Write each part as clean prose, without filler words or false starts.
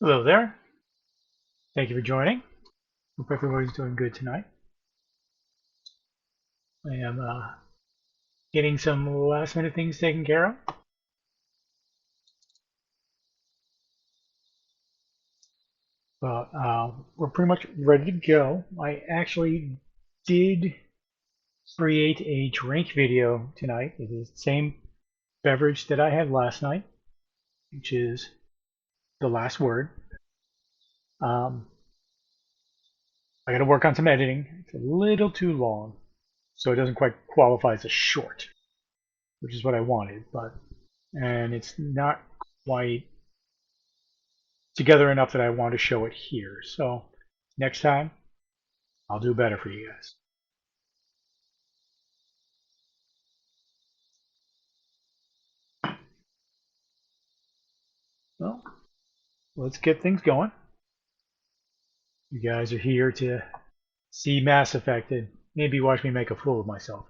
Hello there. Thank you for joining. Hope everybody's doing good tonight. I am getting some last minute things taken care of. But we're pretty much ready to go. I actually did create a drink video tonight. It is the same beverage that I had last night, which is the last word. I got to work on some editing. It's a little too long, so it doesn't quite qualify as a short, which is what I wanted. And it's not quite together enough that I want to show it here. So next time, I'll do better for you guys. Well, let's get things going. You guys are here to see Mass Effect and maybe watch me make a fool of myself.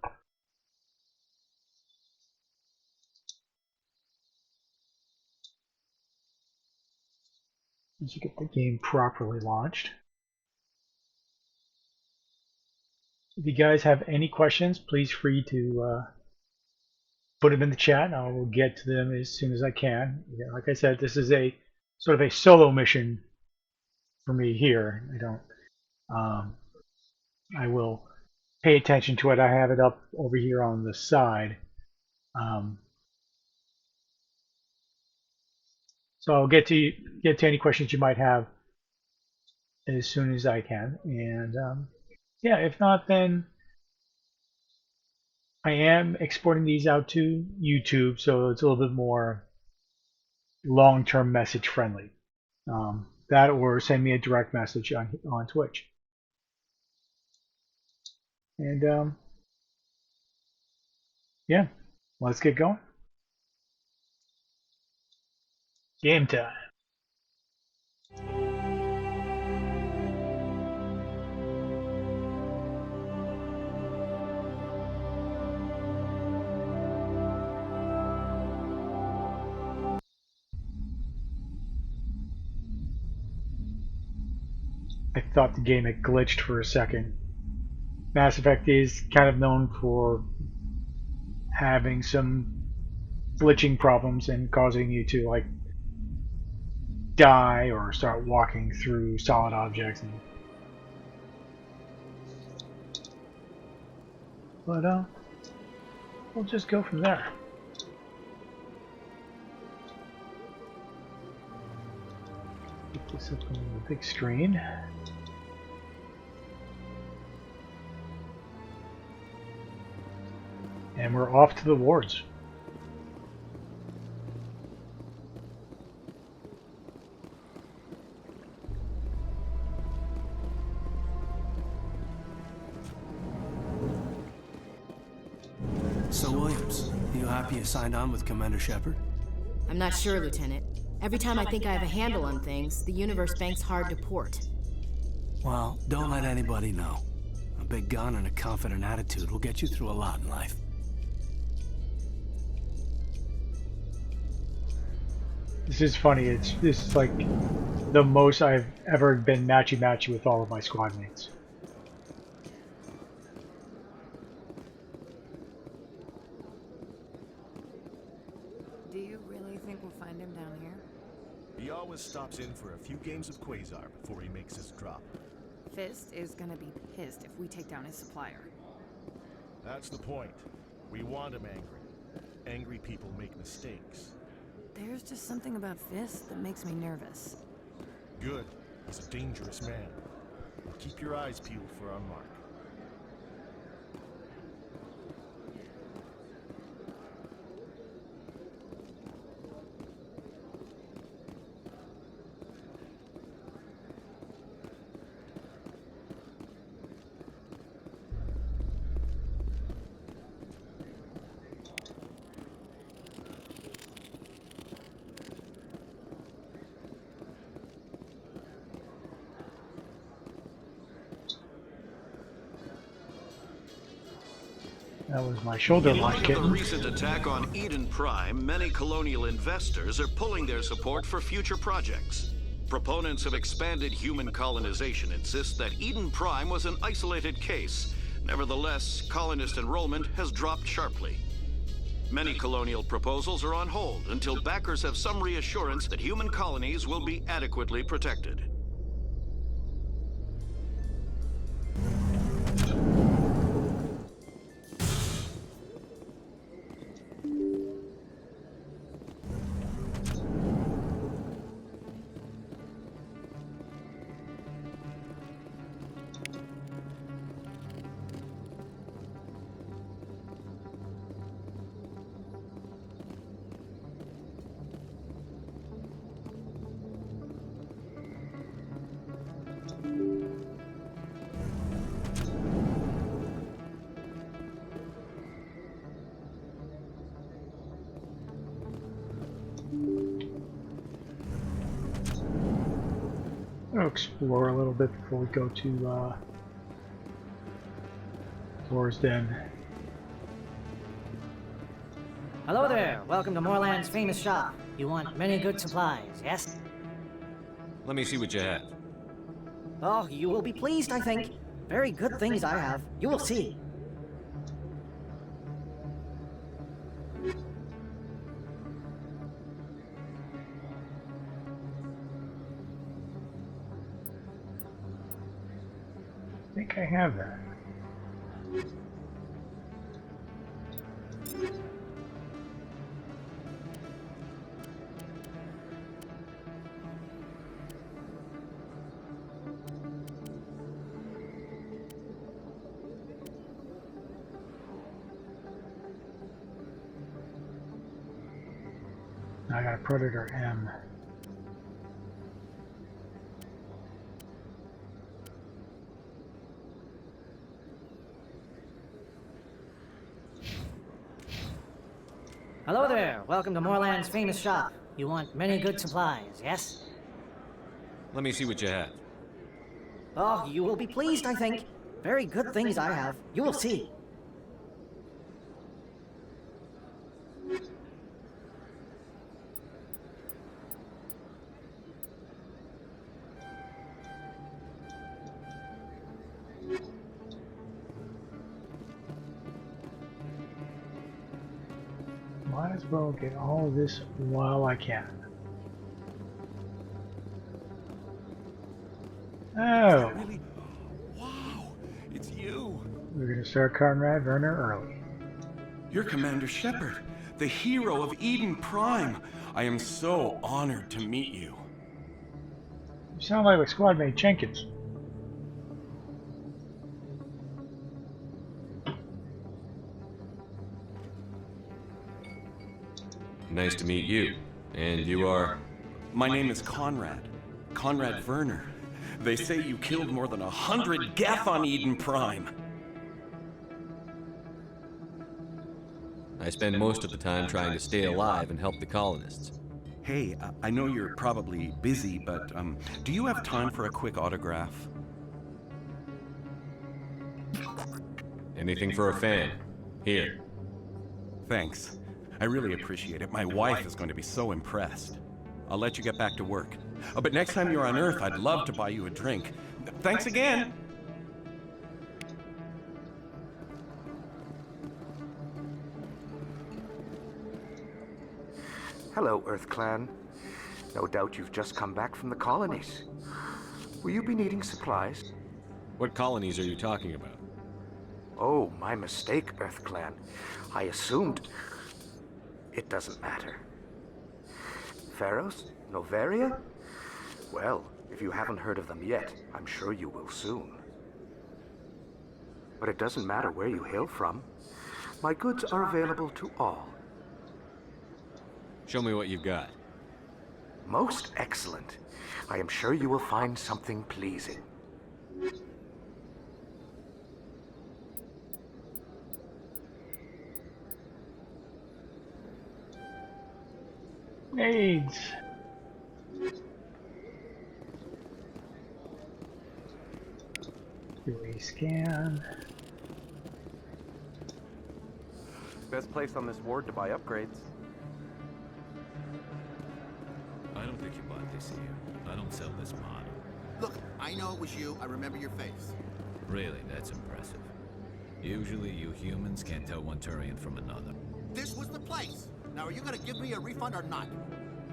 Once you get the game properly launched. If you guys have any questions, please free to put them in the chat. I will get to them as soon as I can. Like I said, this is a sort of a solo mission for me here. I will pay attention to it. I have it up over here on the side. So I'll get to any questions you might have as soon as I can. And yeah, if not, then I am exporting these out to YouTube, so it's a little bit more long-term message friendly. That or send me a direct message on Twitch. And yeah, let's get going. Game time. I thought the game had glitched for a second. Mass Effect is kind of known for having some glitching problems and causing you to like die or start walking through solid objects. But we'll just go from there. Get this up on the big screen. And we're off to the wards. So, Williams, you happy you signed on with Commander Shepard? I'm not sure, Lieutenant. Every time I think I have a handle on things, the Universe Bank's hard to port. Well, don't let anybody know. A big gun and a confident attitude will get you through a lot in life. This is funny. This is like the most I've ever been matchy-matchy with all of my squad mates. Do you really think we'll find him down here? He always stops in for a few games of Quasar before he makes his drop. Fist is gonna be pissed if we take down his supplier. That's the point. We want him angry. Angry people make mistakes. There's just something about Fist that makes me nervous. Good. He's a dangerous man. Keep your eyes peeled for our mark. That was my shoulder In lock light of the kitten. recent attack on Eden Prime, many colonial investors are pulling their support for future projects. Proponents of expanded human colonization insist that Eden Prime was an isolated case. Nevertheless, colonist enrollment has dropped sharply. Many colonial proposals are on hold until backers have some reassurance that human colonies will be adequately protected. I'll explore a little bit before we go to Thor's Den. Hello there. Welcome to Moorland's famous shop. You want many good supplies, yes? Let me see what you have. Oh, you will be pleased, I think. Very good things I have. You will see. I think I have that. I got a Predator M. Hello there. Welcome to Moorland's famous shop. You want many good supplies, yes? Let me see what you have. Oh, you will be pleased, I think. Very good things I have. You will see. Might as well get all of this while I can. Oh, Really? Wow, it's you. we're gonna start Conrad Werner early. You're Commander Shepard, the hero of Eden Prime. I am so honored to meet you. You sound like squad mate Jenkins. Nice to meet you. And you are? My name is Conrad. Conrad Werner. They say you killed more than 100 Geth on Eden Prime. I spend most of the time trying to stay alive and help the colonists. Hey, I know you're probably busy, but do you have time for a quick autograph? Anything for a fan. Here. Thanks. I really appreciate it. My wife is going to be so impressed. I'll let you get back to work. But next time you're on Earth, I'd love to buy you a drink. Thanks again! Hello, Earth Clan. No doubt you've just come back from the colonies. Will you be needing supplies? What colonies are you talking about? Oh, my mistake, Earth Clan. I assumed... It doesn't matter. Pharos? Novaria? Well, if you haven't heard of them yet, I'm sure you will soon. But it doesn't matter where you hail from. My goods are available to all. Show me what you've got. Most excellent. I am sure you will find something pleasing. AIDS. Do a scan. Best place on this ward to buy upgrades. I don't think you bought this here. I don't sell this model. Look, I know it was you. I remember your face. Really, that's impressive. Usually you humans can't tell one Turian from another. This was the place. Now, are you gonna give me a refund or not?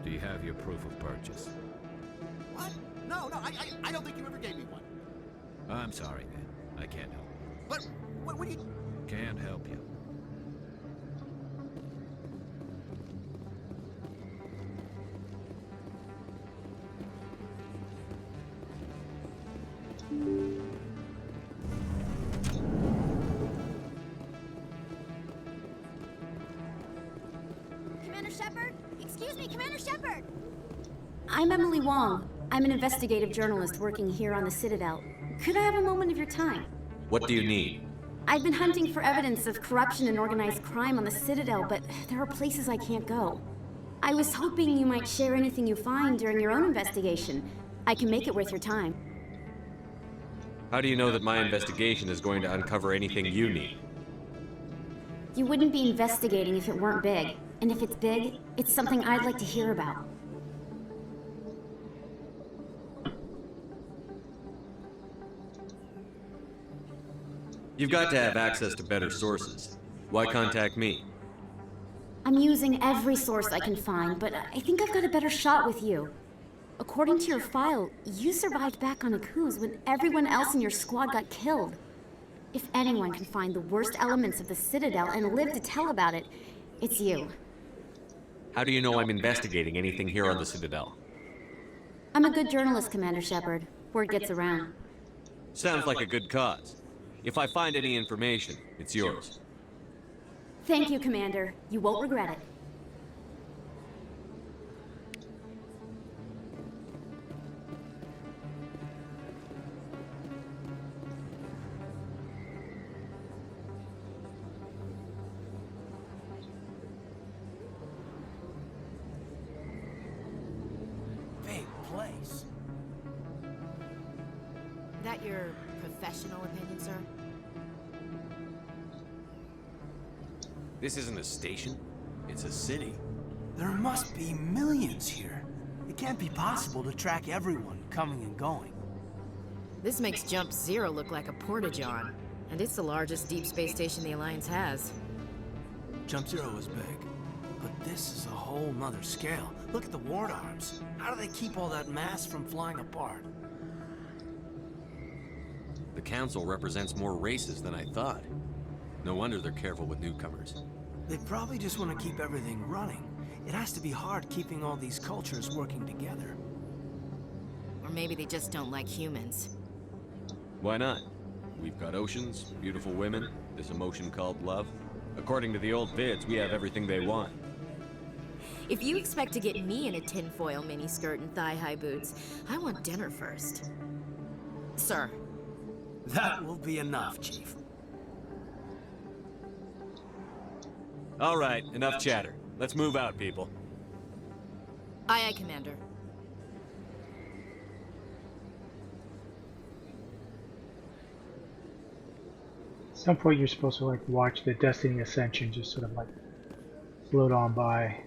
Do you have your proof of purchase? What? No, I don't think you ever gave me one. I'm sorry, man. I can't help you. But, what do you... Can't help you. Commander Shepard? Excuse me, Commander Shepard! I'm Emily Wong. I'm an investigative journalist working here on the Citadel. Could I have a moment of your time? What do you need? I've been hunting for evidence of corruption and organized crime on the Citadel, but there are places I can't go. I was hoping you might share anything you find during your own investigation. I can make it worth your time. How do you know that my investigation is going to uncover anything you need? You wouldn't be investigating if it weren't big. And if it's big, it's something I'd like to hear about. You've got to have access to better sources. Why contact me? I'm using every source I can find, but I think I've got a better shot with you. According to your file, you survived back on Akuz when everyone else in your squad got killed. If anyone can find the worst elements of the Citadel and live to tell about it, it's you. How do you know I'm investigating anything here on the Citadel? I'm a good journalist, Commander Shepard. Word gets around. Sounds like a good cause. If I find any information, it's yours. Thank you, Commander. You won't regret it. Big place. That your professional opinion, sir? This isn't a station. It's a city. There must be millions here. It can't be possible to track everyone coming and going. This makes Jump Zero look like a porta-john, and it's the largest deep space station the Alliance has. Jump Zero is big, but this is a whole nother scale. Look at the ward arms. How do they keep all that mass from flying apart? The Council represents more races than I thought. No wonder they're careful with newcomers. They probably just want to keep everything running. It has to be hard keeping all these cultures working together. Or maybe they just don't like humans. Why not? We've got oceans, beautiful women, this emotion called love. According to the old vids, we have everything they want. If you expect to get me in a tinfoil miniskirt and thigh-high boots, I want dinner first. Sir. That will be enough, Chief. All right, enough chatter. Let's move out, people. Aye, aye, Commander. At some point you're supposed to like watch the Destiny Ascension just sort of like float on by.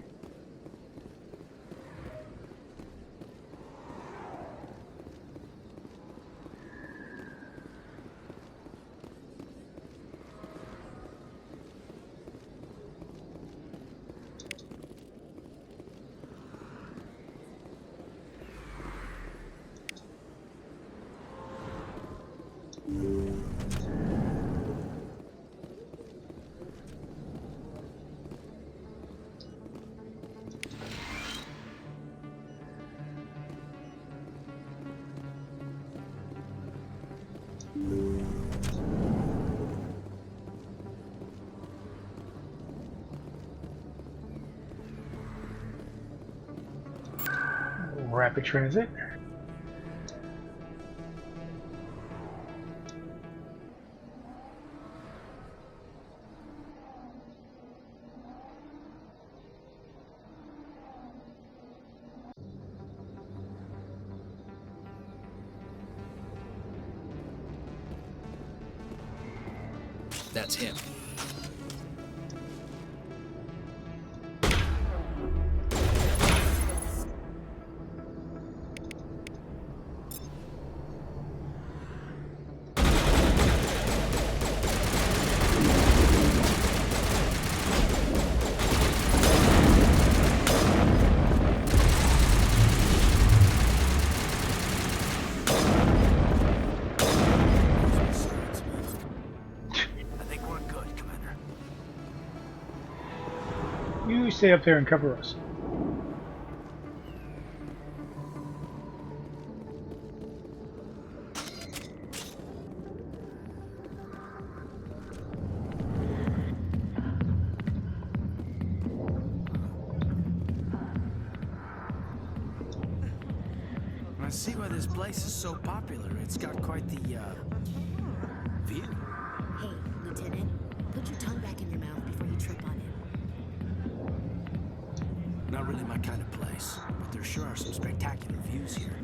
Rapid transit. That's him. You stay up there and cover us. I see why this place is so popular. It's got quite the, view. Hey, Lieutenant, put your tongue back in your mouth before you trip on it. Not really my kind of place, but there sure are some spectacular views here.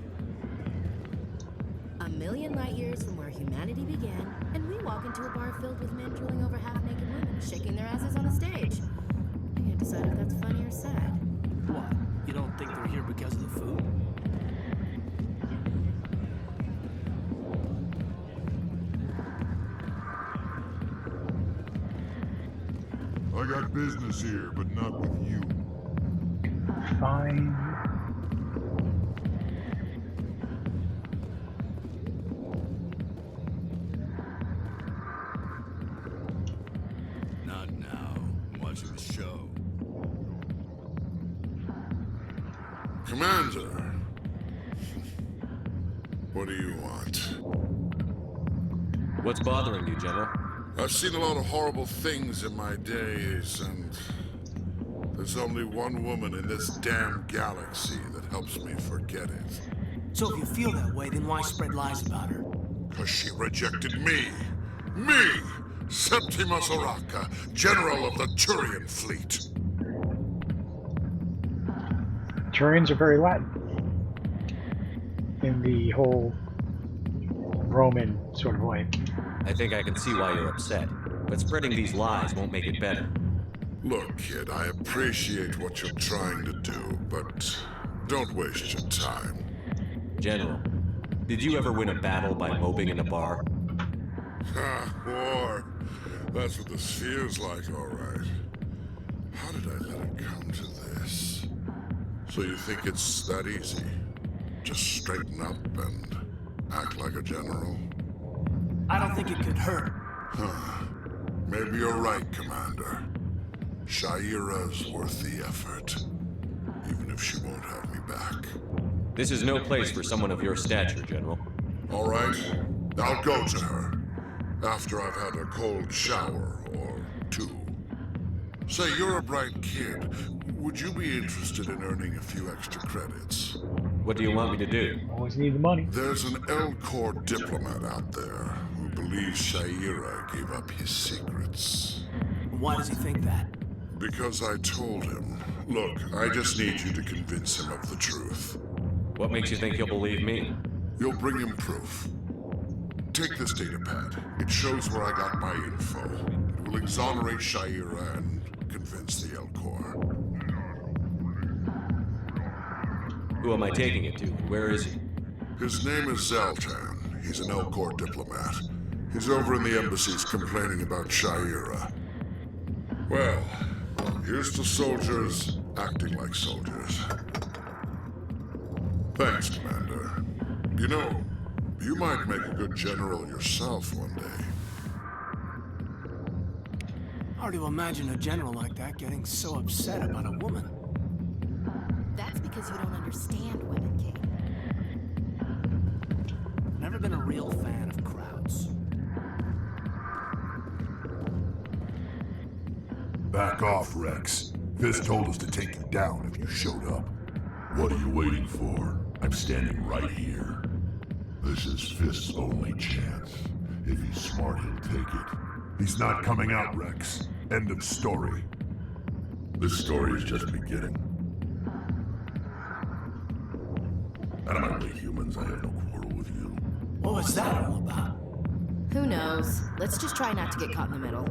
A million light years from where humanity began, and we walk into a bar filled with men drooling over half-naked women, shaking their asses on a stage. I can't decide if that's funny or sad. What? You don't think they're here because of the food? I got business here, but not with you. Fine. Not now. I'm watching the show. Commander! What do you want? What's bothering you, General? I've seen a lot of horrible things in my days, and there's only one woman in this damn galaxy that helps me forget it. So if you feel that way, then why spread lies about her? 'Cause she rejected me! Me! Septimus Oraka, General of the Turian Fleet! Turians are very Latin in the whole Roman sort of way. I think I can see why you're upset, but spreading these lies won't make it better. Look, kid, I appreciate what you're trying to do, but don't waste your time. General, did you ever win a battle by moping in a bar? Ha, war. That's what this feels like, all right. How did I let it come to this? So you think it's that easy? Just straighten up and act like a general? I don't think it could hurt. Huh. Maybe you're right, Commander. Shaira's worth the effort, even if she won't have me back. This is no place for someone of your stature, General. All right, I'll go to her. After I've had a cold shower or two. Say, you're a bright kid. Would you be interested in earning a few extra credits? What do you want me to do? Always need the money. There's an Elcor diplomat out there who believes Shaira gave up his secrets. Why does he think that? Because I told him. Look, I just need you to convince him of the truth. What makes you think he'll believe me? You'll bring him proof. Take this data pad. It shows where I got my info. It will exonerate Shaira and convince the Elcor. Who am I taking it to? Where is he? His name is Zaltan. He's an Elcor diplomat. He's over in the embassies complaining about Shaira. Well, here's to soldiers acting like soldiers. Thanks, Commander. You know, you might make a good general yourself one day. Hard to imagine a general like that getting so upset about a woman. That's because you don't understand women, King. Never been a real fan of crowds. Back off, Rex. Fist told us to take you down if you showed up. What are you waiting for? I'm standing right here. This is Fist's only chance. If he's smart, he'll take it. He's not coming out, Rex. End of story. This story is just beginning. Out of my way, humans. I have no quarrel with you. What was that all about? Who knows? Let's just try not to get caught in the middle.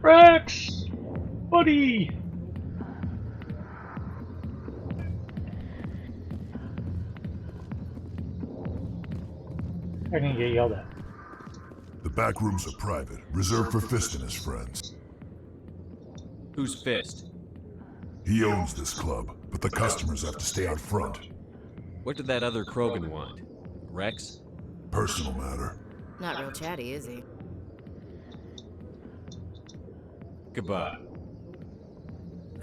Rex! Buddy! I can get yelled at. The back rooms are private, reserved for Fist and his friends. Who's Fist? He owns this club, but the customers have to stay out front. What did that other Krogan want? Rex? Personal matter. Not real chatty, is he? Goodbye.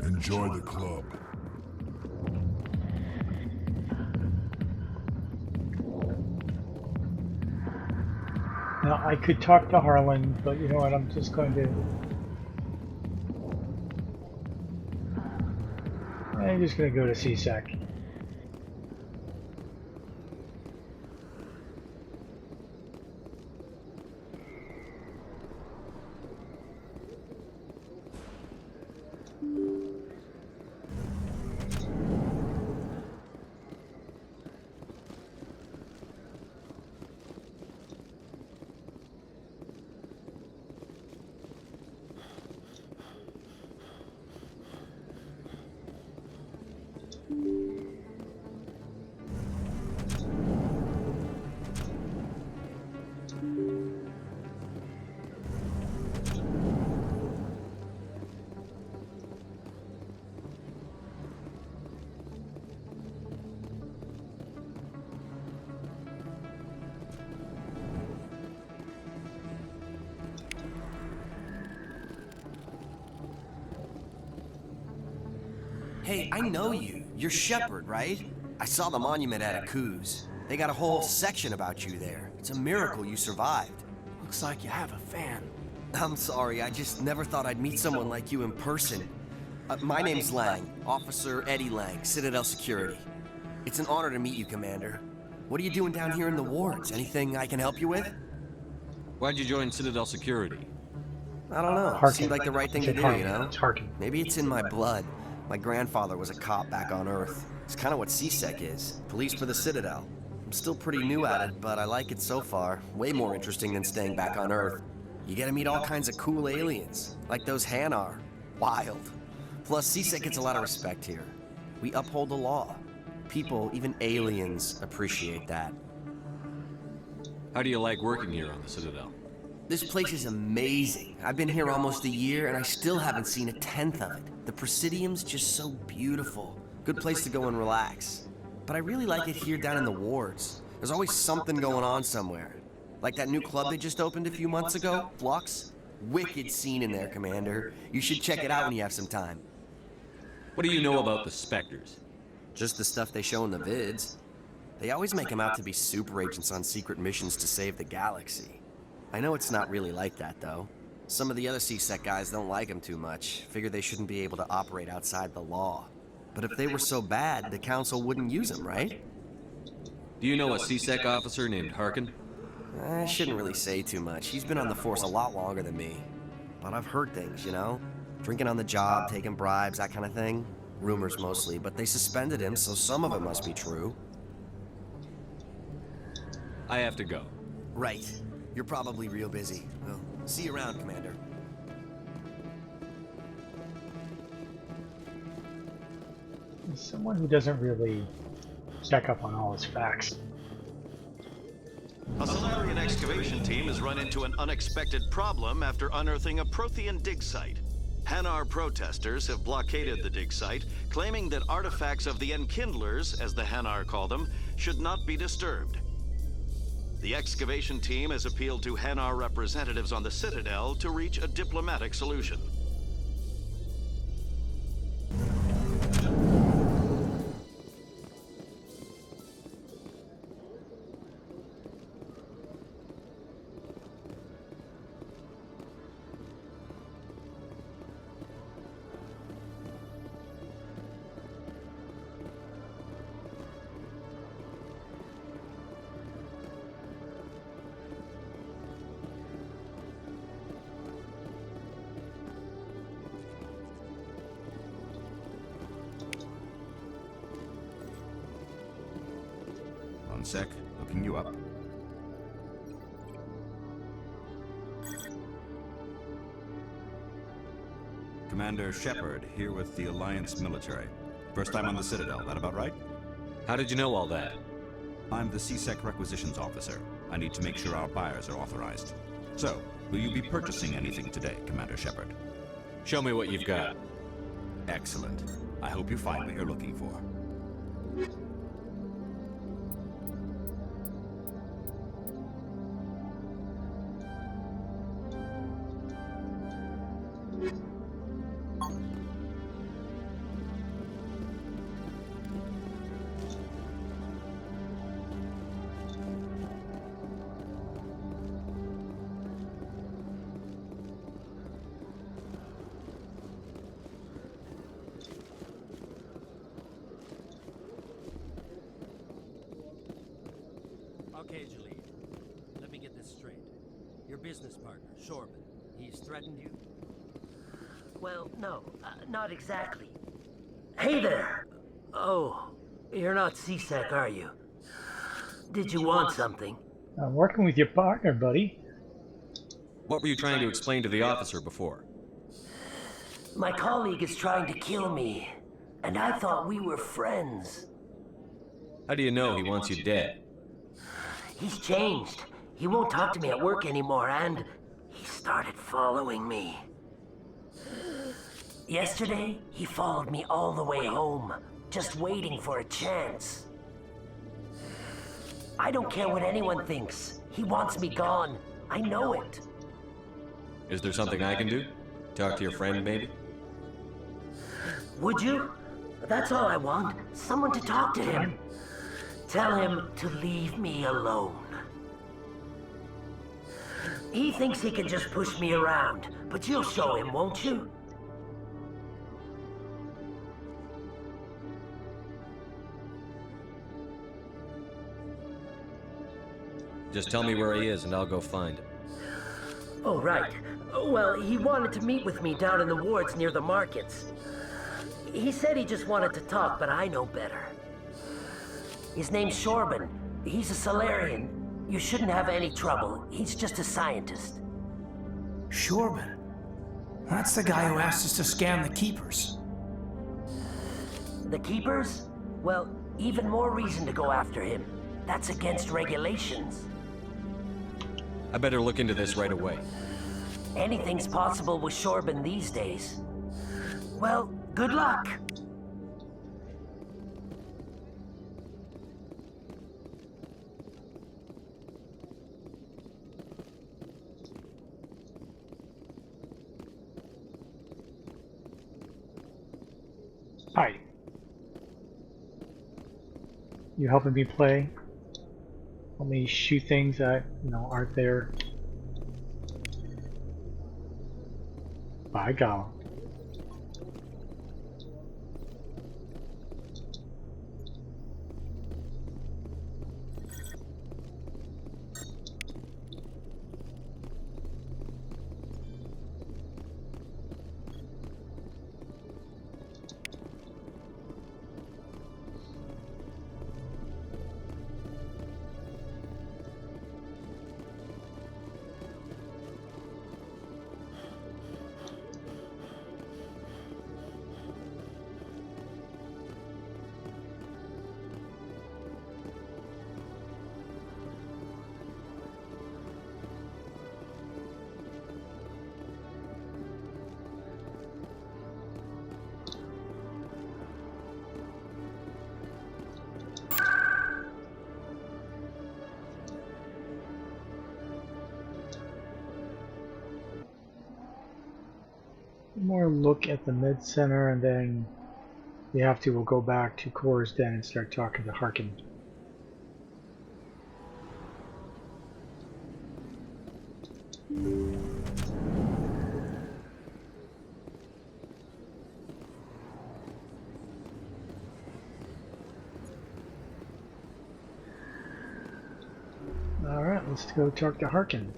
Enjoy the club. Now, I could talk to Harlan, but you know what? I'm just going to... I'm just going to go to CSEC. Hey, I know you. You're Shepard, right? I saw the monument at Aku's. They got a whole section about you there. It's a miracle you survived. Looks like you have a fan. I'm sorry, I just never thought I'd meet someone like you in person. My name's Lang, Officer Eddie Lang, Citadel Security. It's an honor to meet you, Commander. What are you doing down here in the wards? Anything I can help you with? Why'd you join Citadel Security? I don't know. Harkin. Seemed like the right thing to do, you know? It's Harkin. Maybe it's in my blood. My grandfather was a cop back on Earth. It's kind of what CSEC is. Police for the Citadel. I'm still pretty new at it, but I like it so far. Way more interesting than staying back on Earth. You get to meet all kinds of cool aliens, like those Hanar. Wild. Plus, CSEC gets a lot of respect here. We uphold the law. People, even aliens, appreciate that. How do you like working here on the Citadel? This place is amazing. I've been here almost a year, and I still haven't seen a tenth of it. The Presidium's just so beautiful. Good place to go and relax. But I really like it here down in the wards. There's always something going on somewhere. Like that new club they just opened a few months ago, Flux. Wicked scene in there, Commander. You should check it out when you have some time. What do you know about the Spectres? Just the stuff they show in the vids. They always make them out to be super agents on secret missions to save the galaxy. I know it's not really like that, though. Some of the other CSEC guys don't like them too much, figure they shouldn't be able to operate outside the law. But if they were so bad, the Council wouldn't use them, right? Do you know a CSEC officer named Harkin? I shouldn't really say too much. He's been on the force a lot longer than me. But I've heard things, you know? Drinking on the job, taking bribes, that kind of thing. Rumors mostly, but they suspended him, so some of it must be true. I have to go. Right. You're probably real busy. Well, see you around, Commander. He's someone who doesn't really check up on all his facts. A Solarian excavation team has run into an unexpected problem after unearthing a Prothean dig site. Hanar protesters have blockaded the dig site, claiming that artifacts of the Enkindlers, as the Hanar call them, should not be disturbed. The excavation team has appealed to Hanar representatives on the Citadel to reach a diplomatic solution. One sec, looking you up. Commander Shepard, here with the Alliance military. First time on the Citadel, that about right? How did you know all that? I'm the CSEC requisitions officer. I need to make sure our buyers are authorized. So, will you be purchasing anything today, Commander Shepard? Show me what you've got. Excellent. I hope you find what you're looking for. Okay, Jalid. Let me get this straight. Your business partner, Shorban, he's threatened you? Well, no, not exactly. Hey there! Oh, you're not C-Sec, are you? Did you want something? I'm working with your partner, buddy. What were you trying to explain to the officer before? My colleague is trying to kill me, and I thought we were friends. How do you know he wants you dead? He's changed. He won't talk to me at work anymore, and he started following me. Yesterday, he followed me all the way home, just waiting for a chance. I don't care what anyone thinks. He wants me gone. I know it. Is there something I can do? Talk to your friend, maybe? Would you? That's all I want. Someone to talk to him. Tell him to leave me alone. He thinks he can just push me around, but you'll show him, won't you? Just tell me where he is and I'll go find him. Oh, right. Well, he wanted to meet with me down in the wards near the markets. He said he just wanted to talk, but I know better. His name's Shorban. He's a Solarian. You shouldn't have any trouble. He's just a scientist. Shorban? That's the guy who asked us to scan the Keepers. The Keepers? Well, even more reason to go after him. That's against regulations. I better look into this right away. Anything's possible with Shorban these days. Well, good luck. Hi. You helping me play? Let me shoot things that, aren't there. By God. More look at the mid center, and then you have to. We'll go back to Cora's Den and start talking to Harkin. All right, let's go talk to Harkin.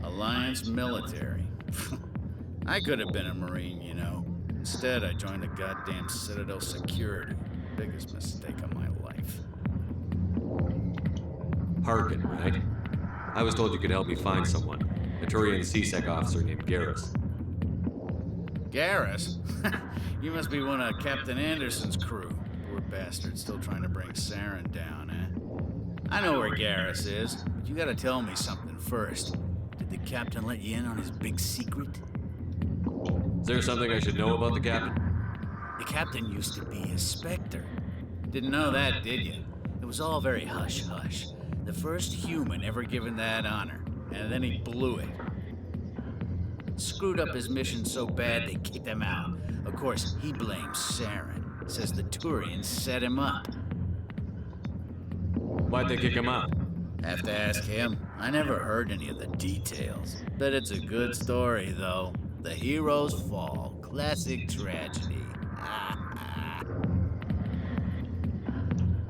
Alliance military. I could have been a Marine, you know. Instead, I joined the goddamn Citadel security. Biggest mistake of my life. Harkin, right? I was told you could help me find someone. A Turian CSEC officer named Garrus. Garrus? You must be one of Captain Anderson's crew. Poor bastard, still trying to bring Saren down, eh? I know where Garrus is, but you gotta tell me something first. Did the captain let you in on his big secret? Is there something I should know about the captain? The captain used to be a Spectre. Didn't know that, did you? It was all very hush-hush. The first human ever given that honor, and then he blew it. Screwed up his mission so bad they kicked him out. Of course, he blames Saren. Says the Turians set him up. Why'd they kick him out? Have to ask him. I never heard any of the details. Bet it's a good story, though. The heroes fall. Classic tragedy.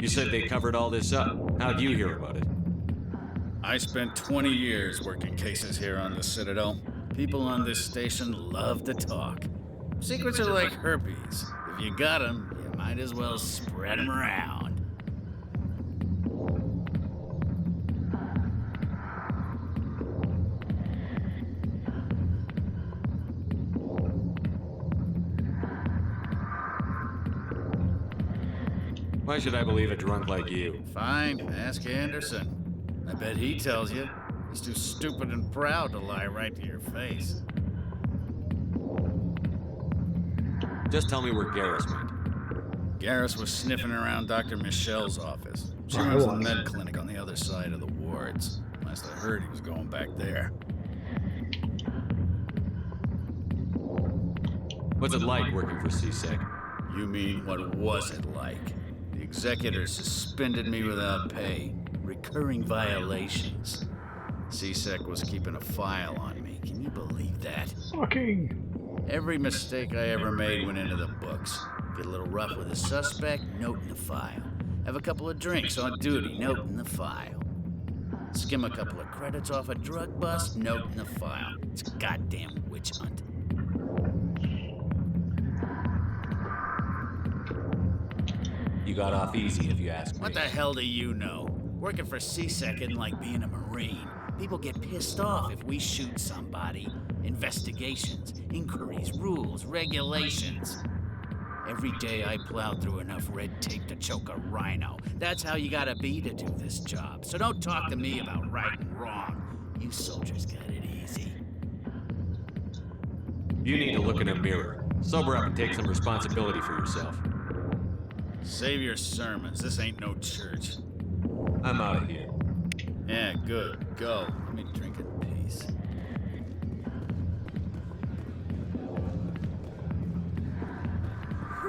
You said they covered all this up. How'd you hear about it? I spent 20 years working cases here on the Citadel. People on this station love to talk. Secrets are like herpes. If you got them, you might as well spread them around. Why should I believe a drunk like you? Fine, ask Anderson. I bet he tells you. He's too stupid and proud to lie right to your face. Just tell me where Garrus went. Garrus was sniffing around Dr. Michelle's office. She runs the med clinic on the other side of the wards. Last I heard, he was going back there. What's it like working for CSEC? You mean, what was it like? The executor suspended me without pay. Recurring violations. CSEC was keeping a file on me. Can you believe that? Fucking. Every mistake I ever made went into the books. Get a little rough with a suspect, note in the file. Have a couple of drinks on duty, note in the file. Skim a couple of credits off a drug bust, note in the file. It's a goddamn witch hunt. You got off easy, if you ask me. What the hell do you know? Working for CSEC isn't like being a Marine. People get pissed off if we shoot somebody. Investigations, inquiries, rules, regulations. Every day I plowed through enough red tape to choke a rhino. That's how you gotta be to do this job. So don't talk to me about right and wrong. You soldiers got it easy. You need to look in a mirror. Sober up and take some responsibility for yourself. Save your sermons. This ain't no church. I'm out of here. Yeah, good. Go. Let me drink in peace.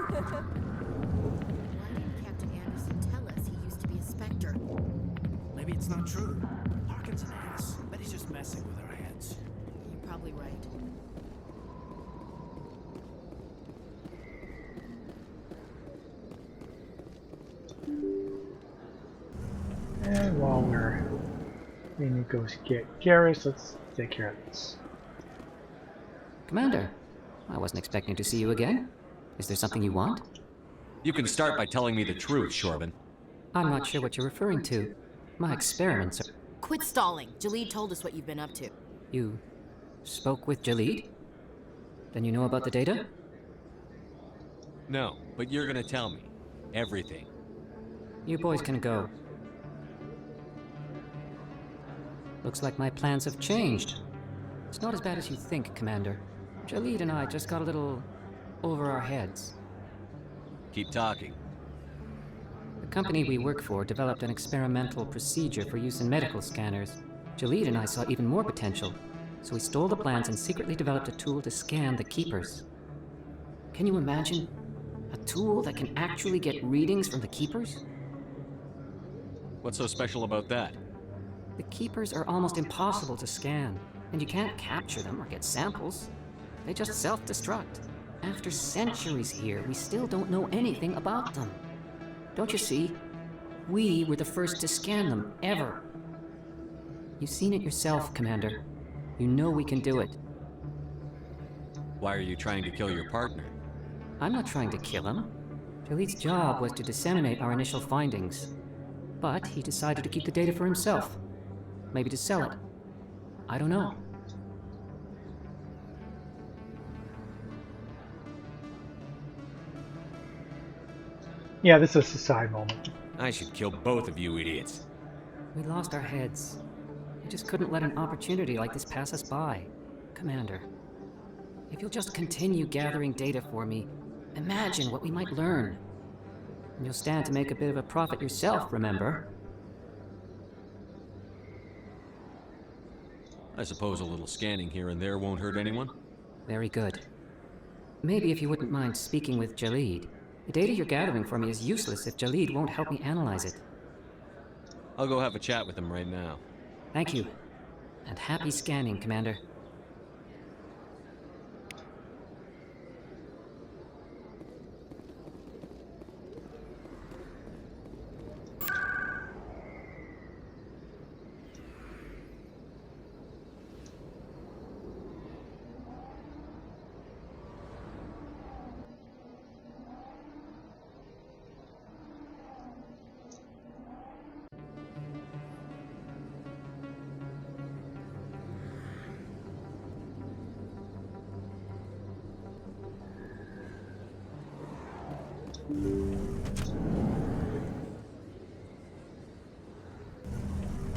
Why didn't Captain Anderson tell us he used to be a Spectre? Maybe it's not true. Harkin's an ass. Bet he's just messing with our heads. You're probably right. And while we're waiting to go get Garrus, let's take care of this. Commander, I wasn't expecting to see you again. Is there something you want? You can start by telling me the truth, Shorban. I'm not sure what you're referring to. My experiments are... Quit stalling. Jalid told us what you've been up to. You spoke with Jalid? Then you know about the data? No, but you're gonna tell me. Everything. You boys can go. Looks like my plans have changed. It's not as bad as you think, Commander. Jalid and I just got a little over our heads. Keep talking. The company we work for developed an experimental procedure for use in medical scanners. Jalid and I saw even more potential, so we stole the plans and secretly developed a tool to scan the Keepers. Can you imagine? A tool that can actually get readings from the Keepers? What's so special about that? The Keepers are almost impossible to scan, and you can't capture them or get samples. They just self-destruct. After centuries here, we still don't know anything about them. Don't you see? We were the first to scan them, ever. You've seen it yourself, Commander. You know we can do it. Why are you trying to kill your partner? I'm not trying to kill him. Jalid's job was to disseminate our initial findings. But he decided to keep the data for himself. Maybe to sell it. I don't know. Yeah, this is a side moment. I should kill both of you idiots. We lost our heads. just couldn't let an opportunity like this pass us by. Commander, if you'll just continue gathering data for me, imagine what we might learn. And you'll stand to make a bit of a profit yourself, remember? I suppose a little scanning here and there won't hurt anyone? Very good. Maybe if you wouldn't mind speaking with Jalid. The data you're gathering for me is useless if Jalid won't help me analyze it. I'll go have a chat with him right now. Thank you. And happy scanning, Commander.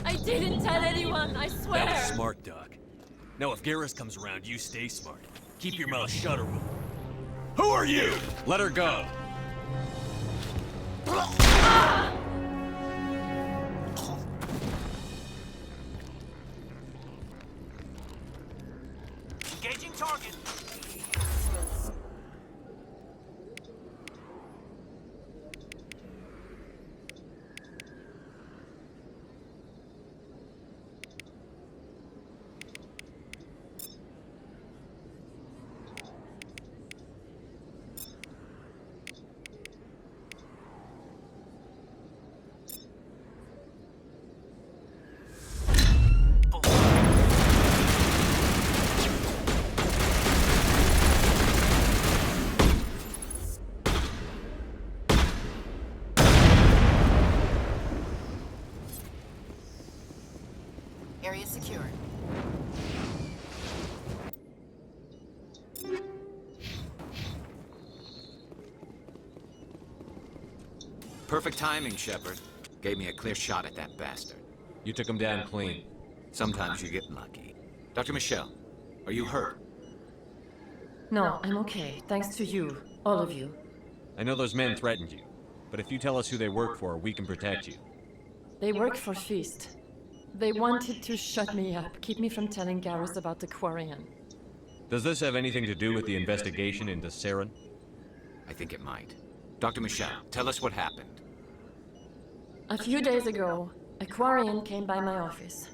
I didn't tell anyone, I swear! That was smart, Doc. Now if Garrus comes around, you stay smart. Keep your mouth shut or we'll... Who are you? Let her go! Engaging target. Area secured. Perfect timing, Shepard. Gave me a clear shot at that bastard. You took him down clean. Sometimes you get lucky. Dr. Michelle, are you hurt? No, I'm okay, thanks to you, all of you. I know those men threatened you, but if you tell us who they work for, we can protect you. They work for Feast. They wanted to shut me up, keep me from telling Garrus about the Quarian. Does this have anything to do with the investigation into Saren? I think it might. Dr. Michelle, tell us what happened. A few days ago, a Quarian came by my office.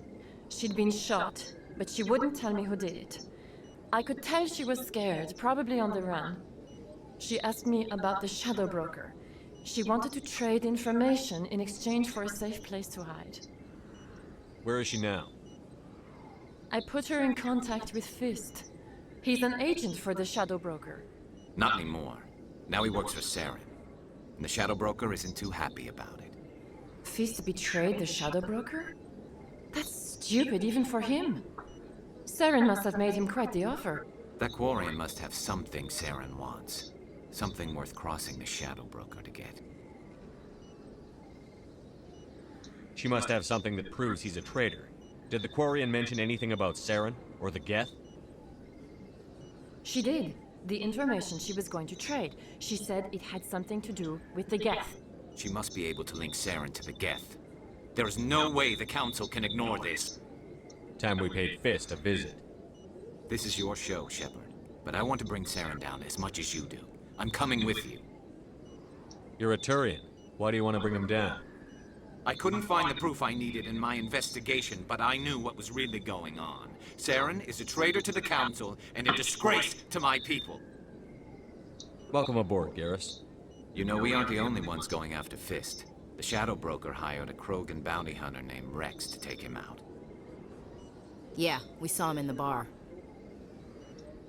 She'd been shot, but she wouldn't tell me who did it. I could tell she was scared, probably on the run. She asked me about the Shadow Broker. She wanted to trade information in exchange for a safe place to hide. Where is she now? I put her in contact with Fist. He's an agent for the Shadow Broker. Not anymore. Now he works for Saren. And the Shadow Broker isn't too happy about it. Fist betrayed the Shadow Broker? That's stupid even for him. Saren must have made him quite the offer. That Quarian must have something Saren wants. Something worth crossing the Shadow Broker to get. She must have something that proves he's a traitor. Did the Quarian mention anything about Saren or the Geth? She did. The information she was going to trade. She said it had something to do with the Geth. She must be able to link Saren to the Geth. There is no way the Council can ignore this. Time we paid Fist a visit. This is your show, Shepard. But I want to bring Saren down as much as you do. I'm coming with you. You're a Turian. Why do you want to bring him down? I couldn't find the proof I needed in my investigation, but I knew what was really going on. Saren is a traitor to the Council and a disgrace to my people. Welcome aboard, Garrus. You know, we aren't the only ones going after Fist. The Shadow Broker hired a Krogan bounty hunter named Rex to take him out. Yeah, we saw him in the bar.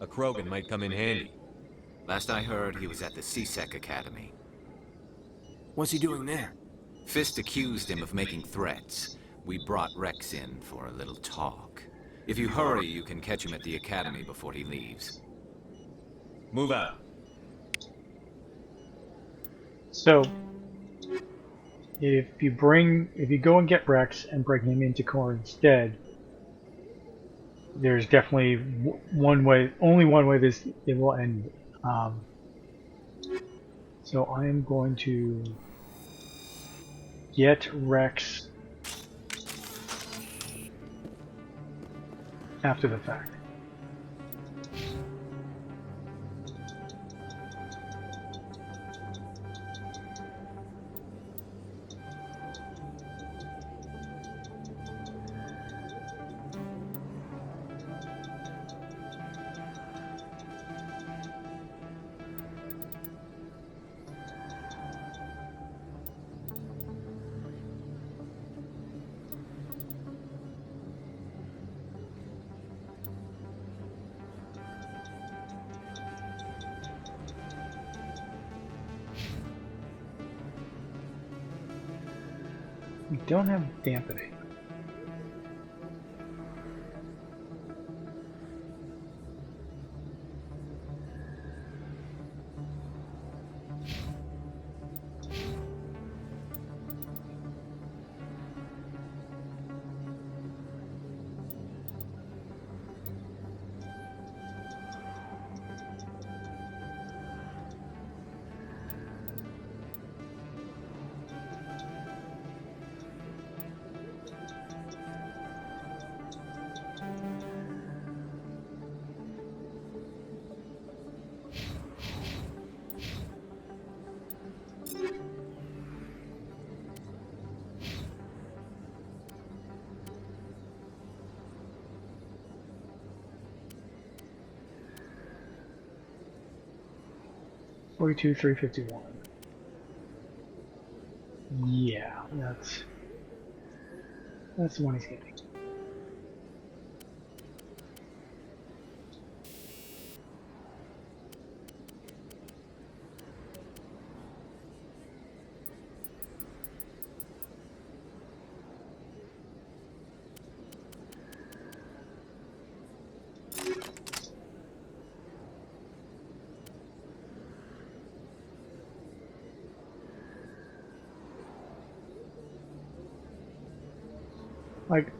A Krogan might come in handy. Last I heard, he was at the CSEC Academy. What's he doing there? Fist accused him of making threats. We brought Rex in for a little talk. If you hurry, you can catch him at the Academy before he leaves. Move out. So, if you go and get Rex and bring him into Core instead, there's definitely one way, only one way this it will end. So I am going to get Rex after the fact. We don't have dampening. $42,351. Yeah, that's the one he's getting. Like,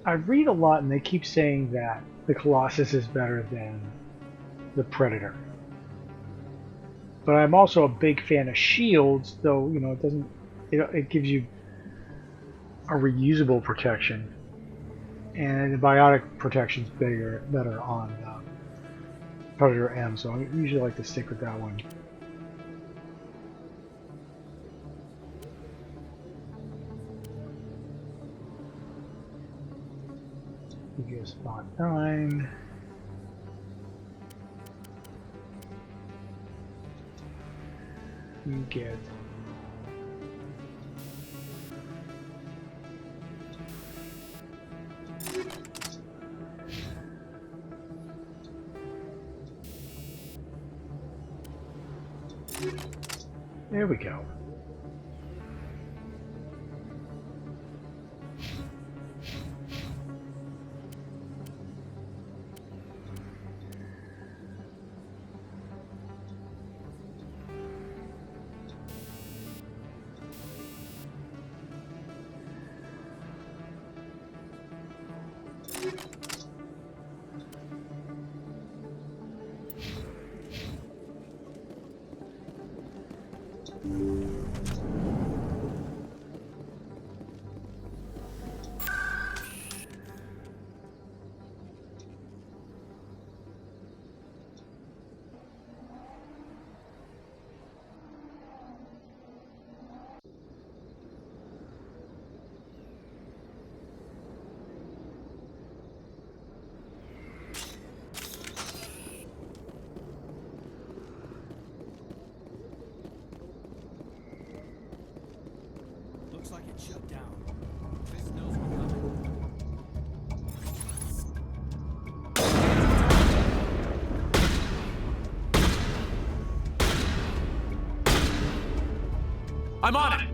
I read a lot and they keep saying that the Colossus is better than the Predator. But I'm also a big fan of shields, though, you know, it doesn't, it gives you a reusable protection. And the biotic protection's better on Predator M, so I usually like to stick with that one. You get spot 9. You get there we go. Looks like it shut down. This knows we're coming. I'm on it!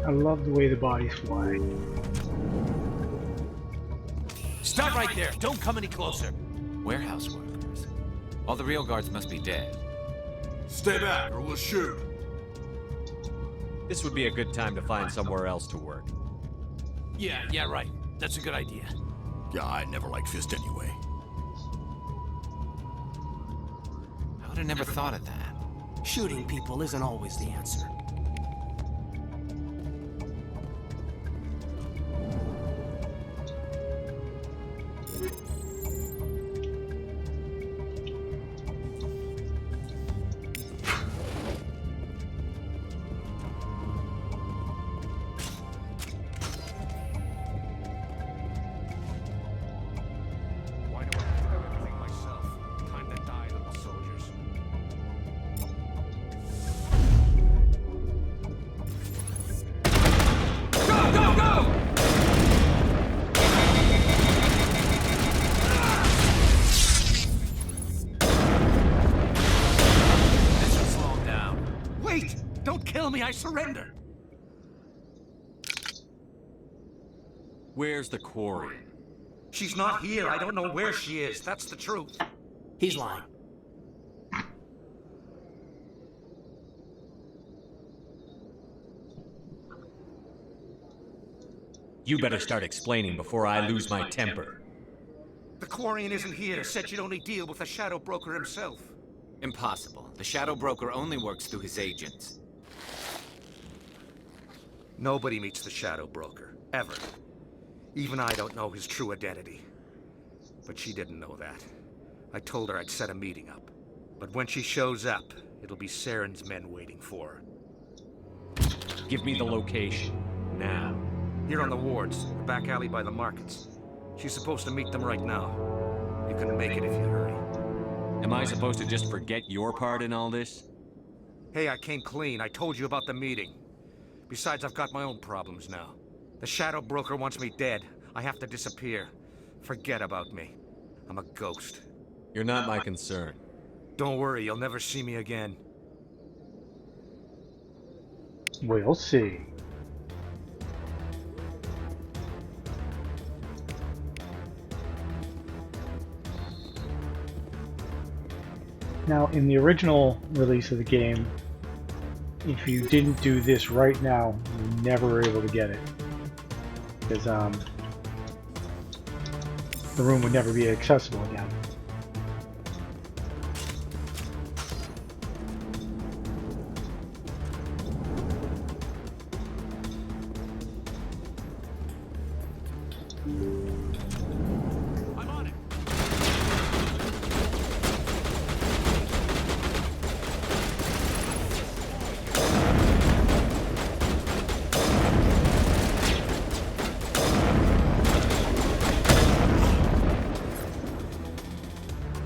I love the way the bodies fly. Stop right there! Don't come any closer! Warehouse workers. All the real guards must be dead. Stay back or we'll shoot. This would be a good time to find somewhere else to work. Yeah, right. That's a good idea. Yeah, I never liked Fist anyway. I would have never thought of that. Shooting people isn't always the answer. Why do I do everything myself? Time to die, little soldiers. Go, go, go! This should slow him down. Wait! Don't kill me, I surrender! Where's the quarry? She's not here. I don't know where she is. That's the truth. He's lying. You better start explaining before I lose my temper. The Quarian isn't here. Said you'd only deal with the Shadow Broker himself. Impossible. The Shadow Broker only works through his agents. Nobody meets the Shadow Broker, ever. Even I don't know his true identity. But she didn't know that. I told her I'd set a meeting up. But when she shows up, it'll be Saren's men waiting for her. Give me the location, now. Here on the wards, the back alley by the markets. She's supposed to meet them right now. You can make it if you hurry. Am I supposed to just forget your part in all this? Hey, I came clean. I told you about the meeting. Besides, I've got my own problems now. The Shadow Broker wants me dead. I have to disappear. Forget about me. I'm a ghost. You're not my concern. Don't worry, you'll never see me again. We'll see. Now, in the original release of the game, if you didn't do this right now, you never were able to get it. Because the room would never be accessible again. I'm on it.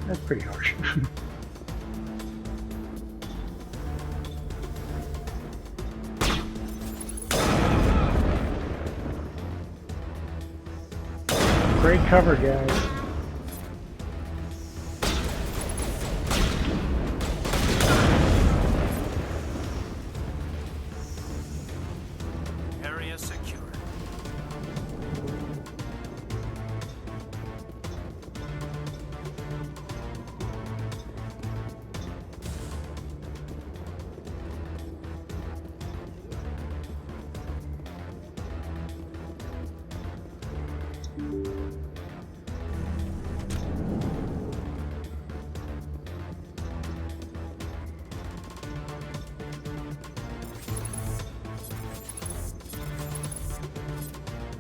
That's pretty harsh. Great cover, guys. Area secure.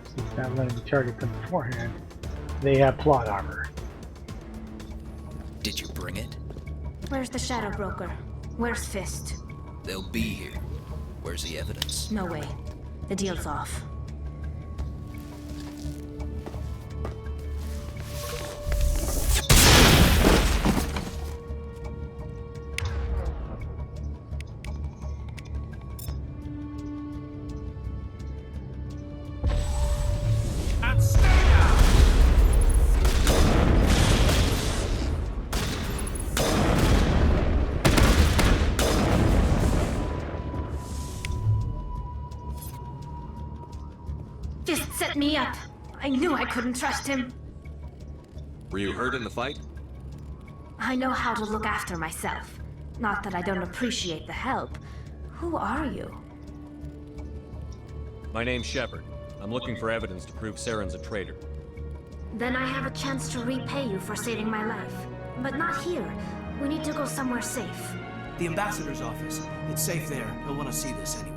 Since not letting the target come beforehand, they have plot armor. Did you bring it? Where's the Shadow Broker? Where's Fist? They'll be here. Where's the evidence? No way. The deal's off. And stay down! Fist set me up. I knew I couldn't trust him. Were you hurt in the fight? I know how to look after myself. Not that I don't appreciate the help. Who are you? My name's Shepard. I'm looking for evidence to prove Saren's a traitor. Then I have a chance to repay you for saving my life. But not here. We need to go somewhere safe. The ambassador's office. It's safe there. He'll want to see this anyway.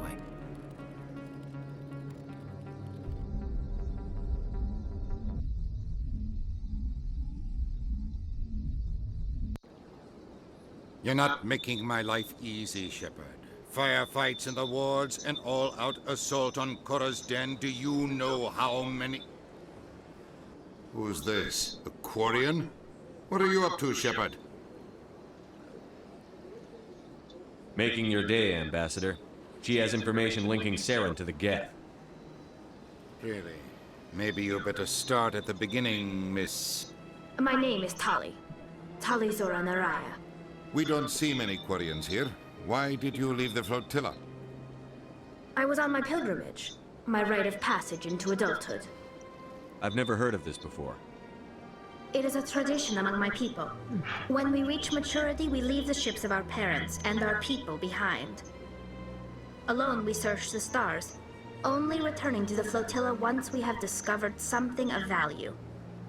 You're not making my life easy, Shepard. Firefights in the wards, an all-out assault on Korra's den. Do you know how many... Who's this? A Quarian? What are you up to, Shepard? Making your day, Ambassador. She has information linking Saren to the Geth. Really? Maybe you better start at the beginning, Miss... My name is Tali. Tali Zora Naraya. We don't see many Quarians here. Why did you leave the flotilla? I was on my pilgrimage. My rite of passage into adulthood. I've never heard of this before. It is a tradition among my people. When we reach maturity, we leave the ships of our parents and our people behind. Alone, we search the stars, only returning to the flotilla once we have discovered something of value.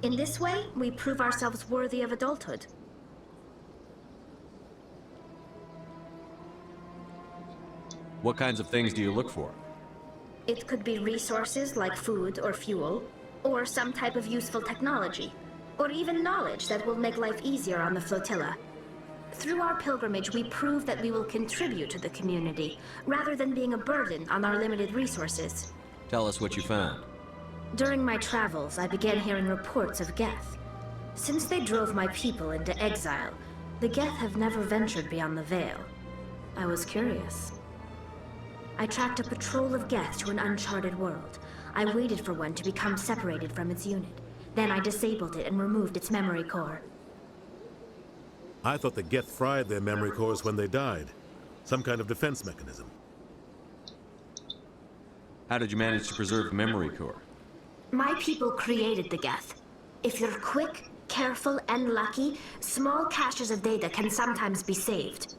In this way, we prove ourselves worthy of adulthood. What kinds of things do you look for? It could be resources like food or fuel, or some type of useful technology, or even knowledge that will make life easier on the flotilla. Through our pilgrimage, we prove that we will contribute to the community, rather than being a burden on our limited resources. Tell us what you found. During my travels, I began hearing reports of Geth. Since they drove my people into exile, the Geth have never ventured beyond the Veil. I was curious. I tracked a patrol of Geth to an uncharted world. I waited for one to become separated from its unit. Then I disabled it and removed its memory core. I thought the Geth fried their memory cores when they died. Some kind of defense mechanism. How did you manage to preserve the memory core? My people created the Geth. If you're quick, careful, and lucky, small caches of data can sometimes be saved.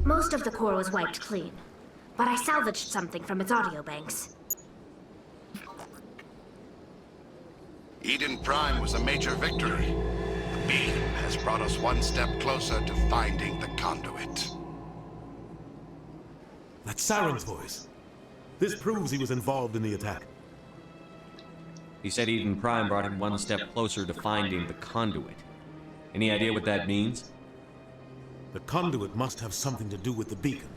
Most of the core was wiped clean, but I salvaged something from its audio banks. Eden Prime was a major victory. The beacon has brought us one step closer to finding the conduit. That's Saren's voice. This proves he was involved in the attack. He said Eden Prime brought him one step closer to finding the conduit. Any idea what that means? The conduit must have something to do with the beacon.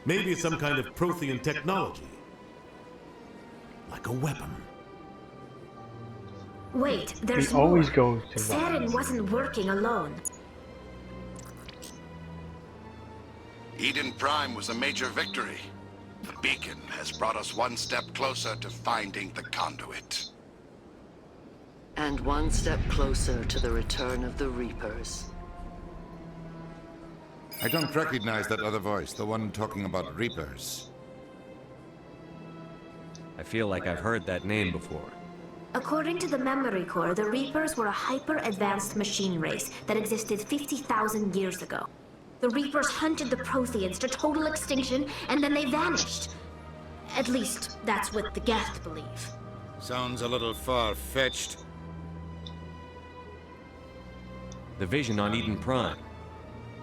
Maybe it's some kind of Prothean technology. Like a weapon. Wait, there's He always more. goes to Saren wasn't working alone. Eden Prime was a major victory. The beacon has brought us one step closer to finding the conduit. And one step closer to the return of the Reapers. I don't recognize that other voice, the one talking about Reapers. I feel like I've heard that name before. According to the memory core, the Reapers were a hyper-advanced machine race that existed 50,000 years ago. The Reapers hunted the Protheans to total extinction, and then they vanished. At least, that's what the Geth believe. Sounds a little far-fetched. The vision on Eden Prime.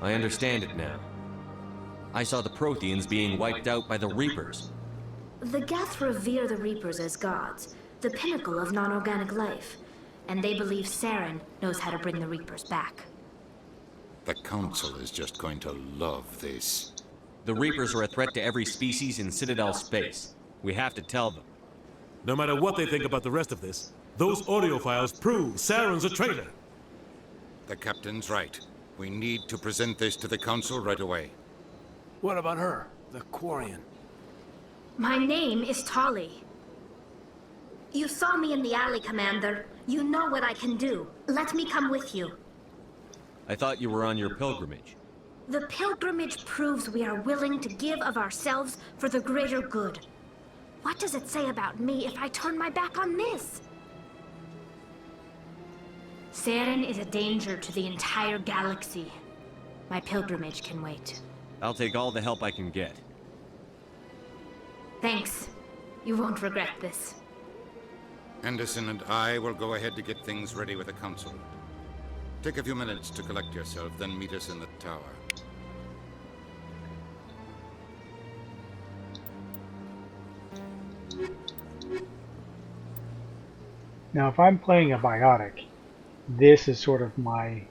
I understand it now. I saw the Protheans being wiped out by the Reapers. The Geth revere the Reapers as gods, the pinnacle of non-organic life, and they believe Saren knows how to bring the Reapers back. The Council is just going to love this. The Reapers are a threat to every species in Citadel space. We have to tell them. No matter what they think about the rest of this, those audio files prove Saren's a traitor. The Captain's right. We need to present this to the Council right away. What about her, the Quarian? My name is Tali. You saw me in the alley, Commander. You know what I can do. Let me come with you. I thought you were on your pilgrimage. The pilgrimage proves we are willing to give of ourselves for the greater good. What does it say about me if I turn my back on this? Saren is a danger to the entire galaxy. My pilgrimage can wait. I'll take all the help I can get. Thanks. You won't regret this. Anderson and I will go ahead to get things ready with the Council. Take a few minutes to collect yourself, then meet us in the tower. Now, if I'm playing a biotic, this is sort of my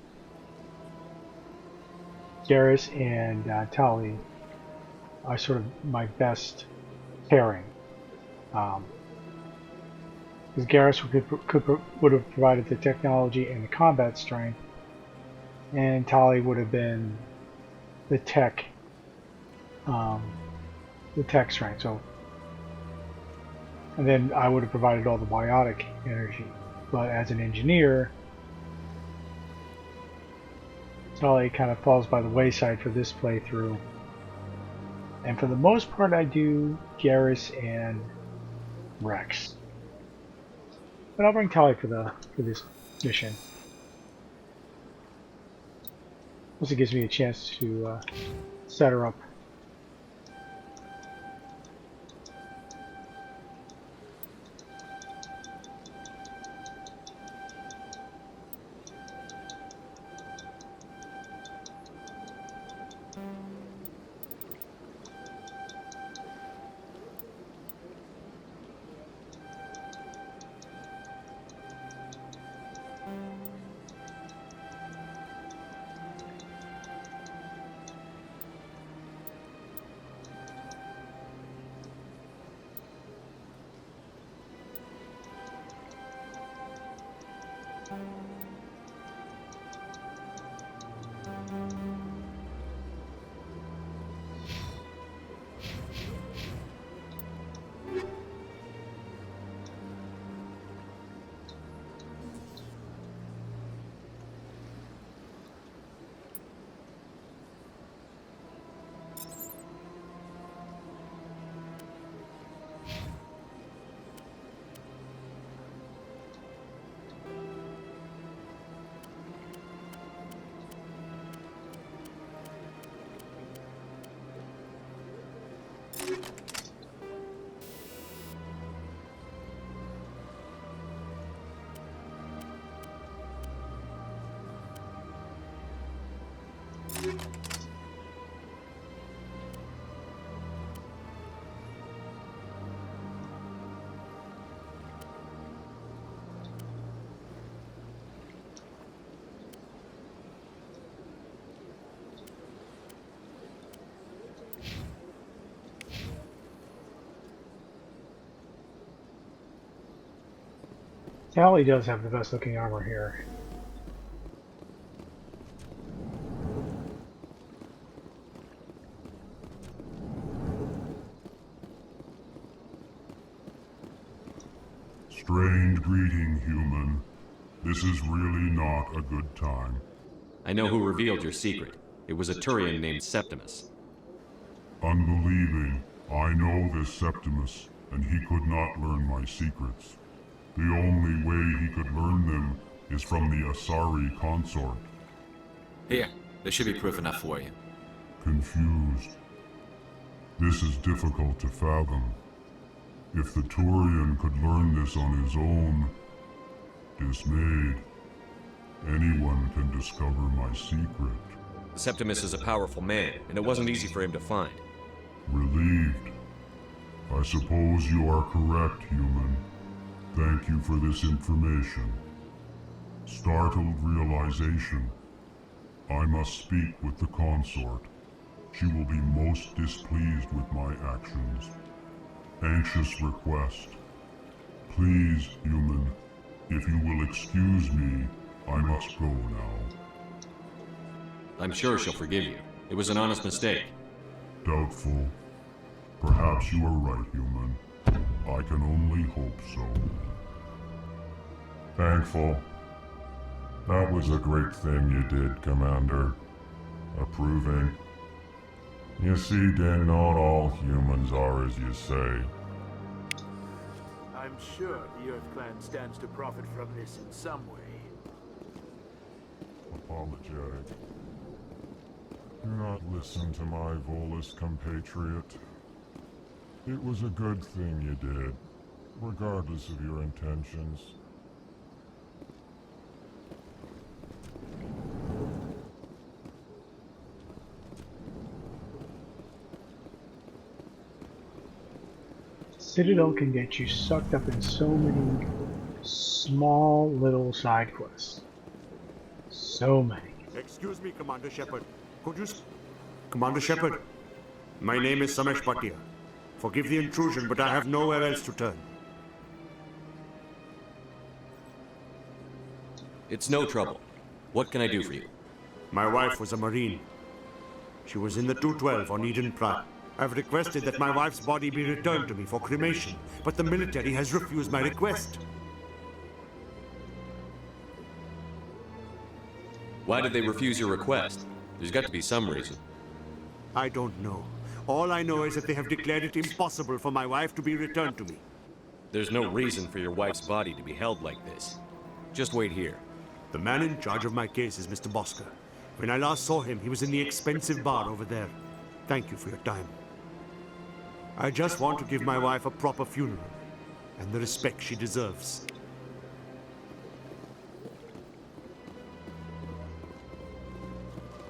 Garrus and Tali are sort of my best pairing. Because Garrus would have provided the technology and the combat strength, and Tali would have been the tech strength. So, and then I would have provided all the biotic energy. But as an engineer, Tali kind of falls by the wayside for this playthrough. And for the most part, I do Garrus and Rex. But I'll bring Tali for this mission. Plus, it gives me a chance to set her up. Tali does have the best looking armor here. Strange greeting, human. This is really not a good time. I know who revealed your secret. It was a Turian named Septimus. Unbelieving. I know this Septimus, and he could not learn my secrets. The only way he could learn them is from the Asari consort. Here, there should be proof enough for you. Confused. This is difficult to fathom. If the Turian could learn this on his own, dismayed, anyone can discover my secret. Septimus is a powerful man, and it wasn't easy for him to find. Relieved. I suppose you are correct, human. Thank you for this information. Startled realization. I must speak with the consort. She will be most displeased with my actions. Anxious request. Please, human, if you will excuse me, I must go now. I'm sure she'll forgive you. It was an honest mistake. Doubtful. Perhaps you are right, human. I can only hope so. Thankful. That was a great thing you did, Commander. Approving. You see, Dan, not all humans are as you say. I'm sure the Earth Clan stands to profit from this in some way. Apologetic. Do not listen to my Volus compatriot. It was a good thing you did, regardless of your intentions. Citadel can get you sucked up in so many small little side quests. So many. Excuse me, Commander Shepard. Could you... Commander Shepard, my name is Samesh Bhatia. Forgive the intrusion, but I have nowhere else to turn. It's no trouble. What can I do for you? My wife was a Marine. She was in the 212 on Eden Prime. I've requested that my wife's body be returned to me for cremation, but the military has refused my request. Why did they refuse your request? There's got to be some reason. I don't know. All I know is that they have declared it impossible for my wife to be returned to me. There's no reason for your wife's body to be held like this. Just wait here. The man in charge of my case is Mr. Bosker. When I last saw him, he was in the expensive bar over there. Thank you for your time. I just want to give my wife a proper funeral, and the respect she deserves.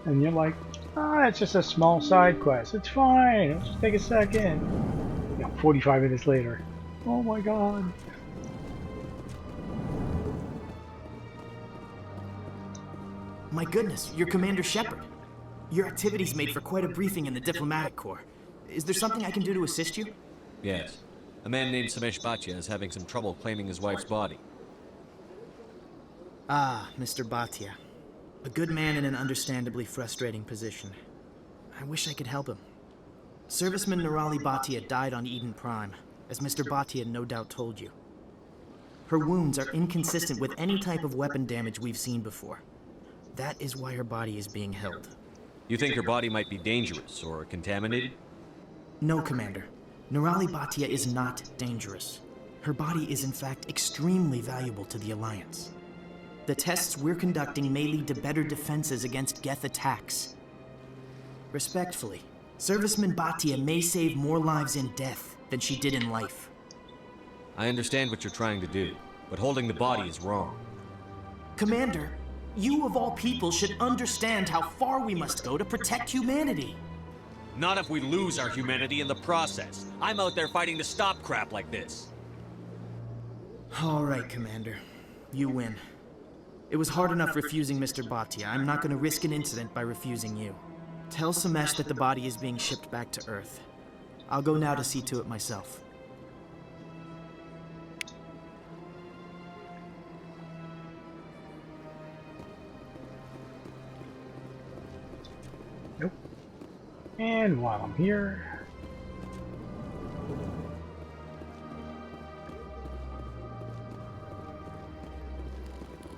And you're like, it's just a small side quest. It's fine. It'll just take a second. 45 minutes later. Oh my god. My goodness, you're Commander Shepard. Your activities made for quite a briefing in the Diplomatic Corps. Is there something I can do to assist you? Yes. A man named Samesh Bhatia is having some trouble claiming his wife's body. Ah, Mr. Bhatia. A good man in an understandably frustrating position. I wish I could help him. Serviceman Nirali Bhatia died on Eden Prime, as Mr. Bhatia no doubt told you. Her wounds are inconsistent with any type of weapon damage we've seen before. That is why her body is being held. You think her body might be dangerous or contaminated? No, Commander. Nirali Bhatia is not dangerous. Her body is in fact extremely valuable to the Alliance. The tests we're conducting may lead to better defenses against Geth attacks. Respectfully, Serviceman Bhatia may save more lives in death than she did in life. I understand what you're trying to do, but holding the body is wrong. Commander, you of all people should understand how far we must go to protect humanity. Not if we lose our humanity in the process. I'm out there fighting to stop crap like this. All right, Commander. You win. It was hard enough refusing Mr. Bhatia. I'm not going to risk an incident by refusing you. Tell Samesh that the body is being shipped back to Earth. I'll go now to see to it myself. Nope. And while I'm here...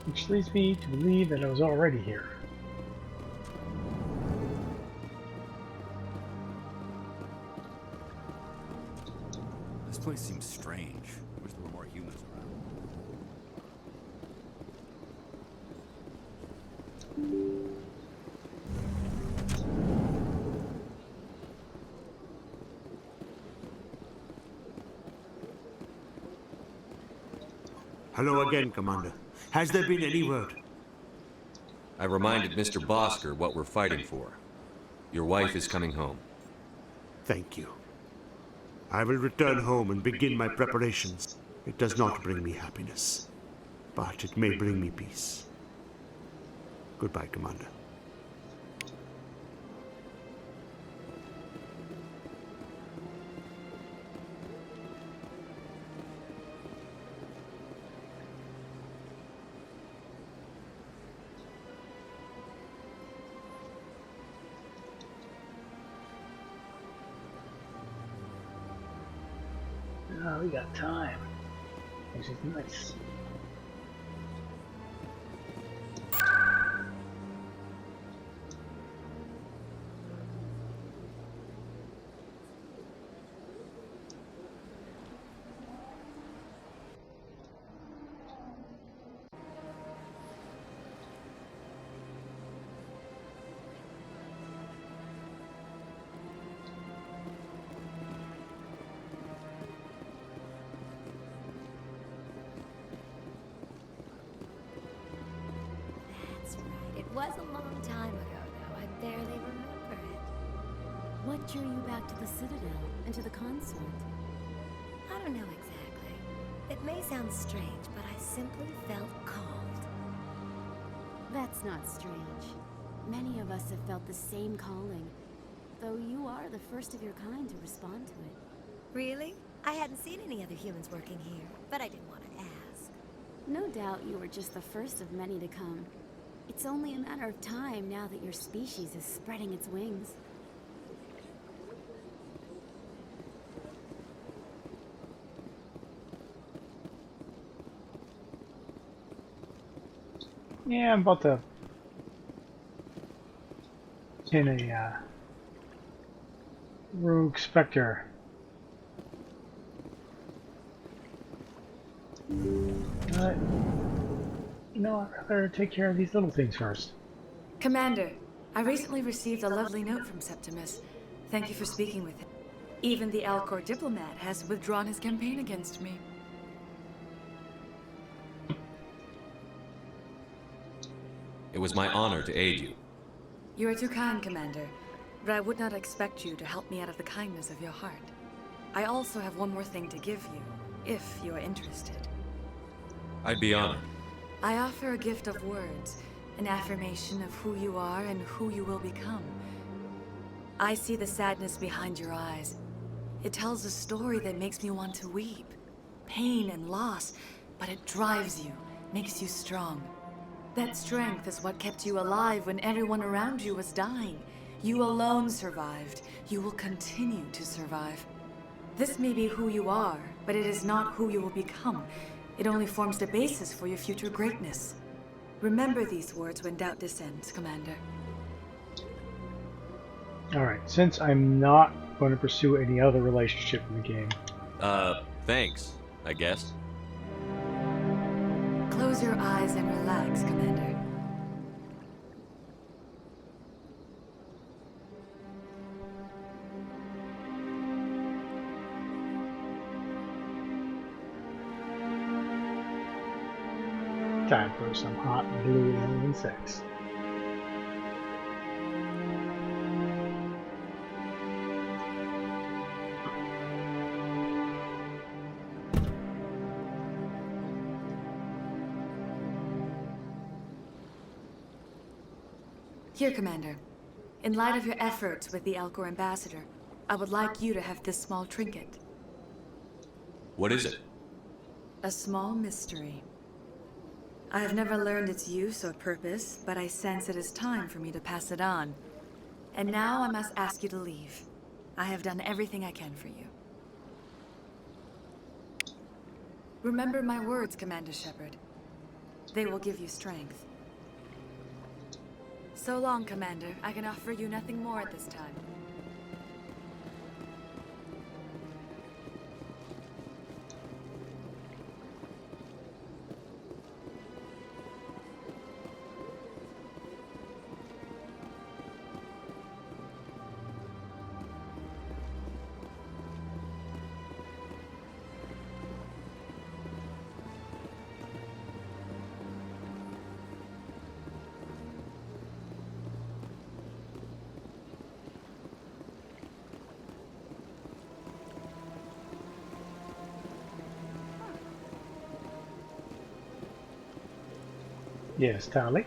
which leads me to believe that I was already here. This place seems strange. I wish there were more humans around. Hello again, Commander. Has there been any word? I reminded Mr. Bosker what we're fighting for. Your wife is coming home. Thank you. I will return home and begin my preparations. It does not bring me happiness, but it may bring me peace. Goodbye, Commander. Oh, we got time, which is nice. drew you back to the Citadel and to the consort? I don't know exactly. It may sound strange, but I simply felt called. That's not strange. Many of us have felt the same calling, though you are the first of your kind to respond to it. Really? I hadn't seen any other humans working here, but I didn't want to ask. No doubt you are just the first of many to come. It's only a matter of time now that your species is spreading its wings. Yeah, I'm about to pin a rogue specter. No, I'd rather take care of these little things first. Commander, I recently received a lovely note from Septimus. Thank you for speaking with him. Even the Alcor diplomat has withdrawn his campaign against me. It was my honor to aid you. You are too kind, Commander, but I would not expect you to help me out of the kindness of your heart. I also have one more thing to give you, if you are interested. I'd be honored. I offer a gift of words, an affirmation of who you are and who you will become. I see the sadness behind your eyes. It tells a story that makes me want to weep. Pain and loss, but it drives you, makes you strong. That strength is what kept you alive when everyone around you was dying. You alone survived. You will continue to survive. This may be who you are, but it is not who you will become. It only forms the basis for your future greatness. Remember these words when doubt descends, Commander. Alright, since I'm not going to pursue any other relationship in the game. Thanks, I guess. Close your eyes and relax, Commander. Time for some hot blue alien sex. Here, Commander. In light of your efforts with the Alcor ambassador, I would like you to have this small trinket. What is it? A small mystery. I have never learned its use or purpose, but I sense it is time for me to pass it on. And now I must ask you to leave. I have done everything I can for you. Remember my words, Commander Shepard. They will give you strength. So long, Commander. I can offer you nothing more at this time. Yes, Tali.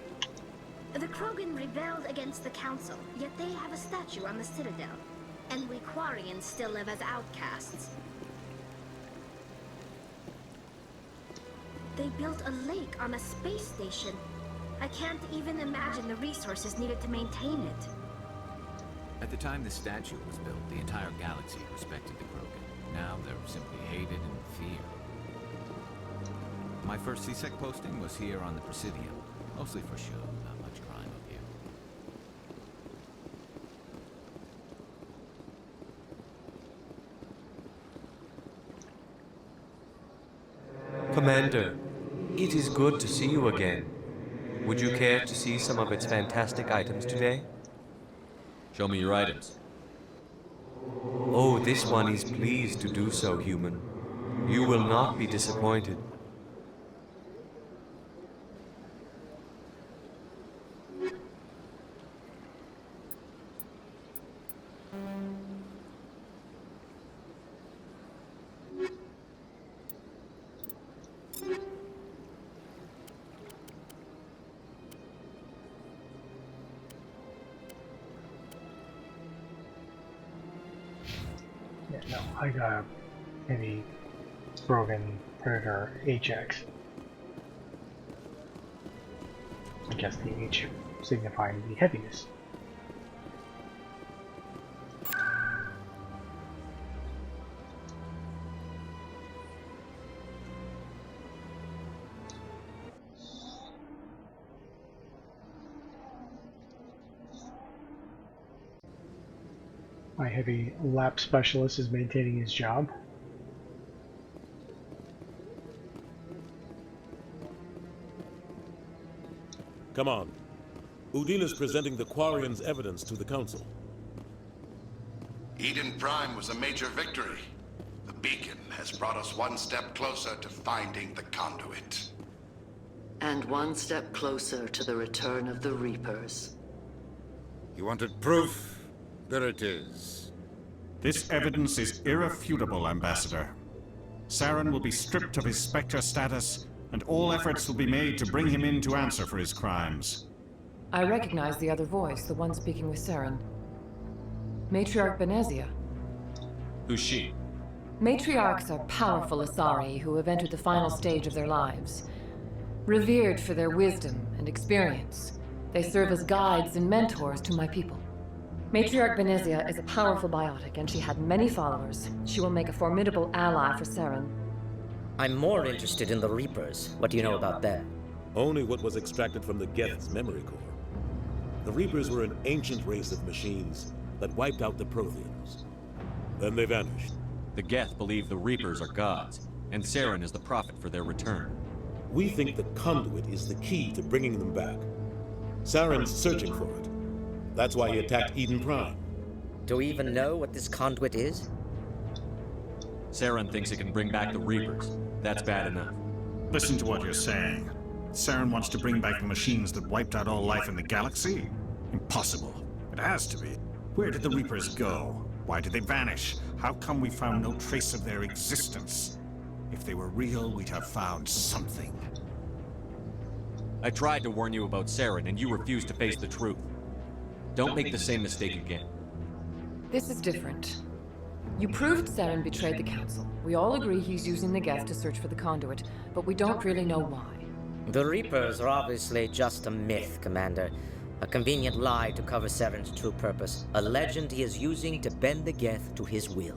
The Krogan rebelled against the Council, yet they have a statue on the Citadel. And we Quarians still live as outcasts. They built a lake on a space station. I can't even imagine the resources needed to maintain it. At the time this statue was built, the entire galaxy respected the Krogan. Now they're simply hated and feared. My first CSEC posting was here on the Presidium. Mostly for show, not much crime up here. Commander, it is good to see you again. Would you care to see some of its fantastic items today? Show me your items. Oh, this one is pleased to do so, human. You will not be disappointed. I got a maybe Brogan Predator HX. I guess the H signifying the heaviness. My heavy lap specialist is maintaining his job. Come on. Udine is presenting the Quarian's evidence to the Council. Eden Prime was a major victory. The beacon has brought us one step closer to finding the conduit. And one step closer to the return of the Reapers. You wanted proof? There it is. This evidence is irrefutable, Ambassador. Saren will be stripped of his Spectre status, and all efforts will be made to bring him in to answer for his crimes. I recognize the other voice, the one speaking with Saren. Matriarch Benezia. Who's she? Matriarchs are powerful Asari who have entered the final stage of their lives. Revered for their wisdom and experience, they serve as guides and mentors to my people. Matriarch Benezia is a powerful biotic, and she had many followers. She will make a formidable ally for Saren. I'm more interested in the Reapers. What do you know about them? Only what was extracted from the Geth's memory core. The Reapers were an ancient race of machines that wiped out the Protheans. Then they vanished. The Geth believe the Reapers are gods, and Saren is the prophet for their return. We think the conduit is the key to bringing them back. Saren's searching for it. That's why he attacked Eden Prime. Do we even know what this conduit is? Saren thinks it can bring back the Reapers. That's bad enough. Listen to what you're saying. Saren wants to bring back the machines that wiped out all life in the galaxy? Impossible. It has to be. Where did the Reapers go? Why did they vanish? How come we found no trace of their existence? If they were real, we'd have found something. I tried to warn you about Saren, and you refused to face the truth. Don't make the same mistake again. This is different. You proved Saren betrayed the Council. We all agree he's using the Geth to search for the conduit, but we don't really know why. The Reapers are obviously just a myth, Commander. A convenient lie to cover Saren's true purpose. A legend he is using to bend the Geth to his will.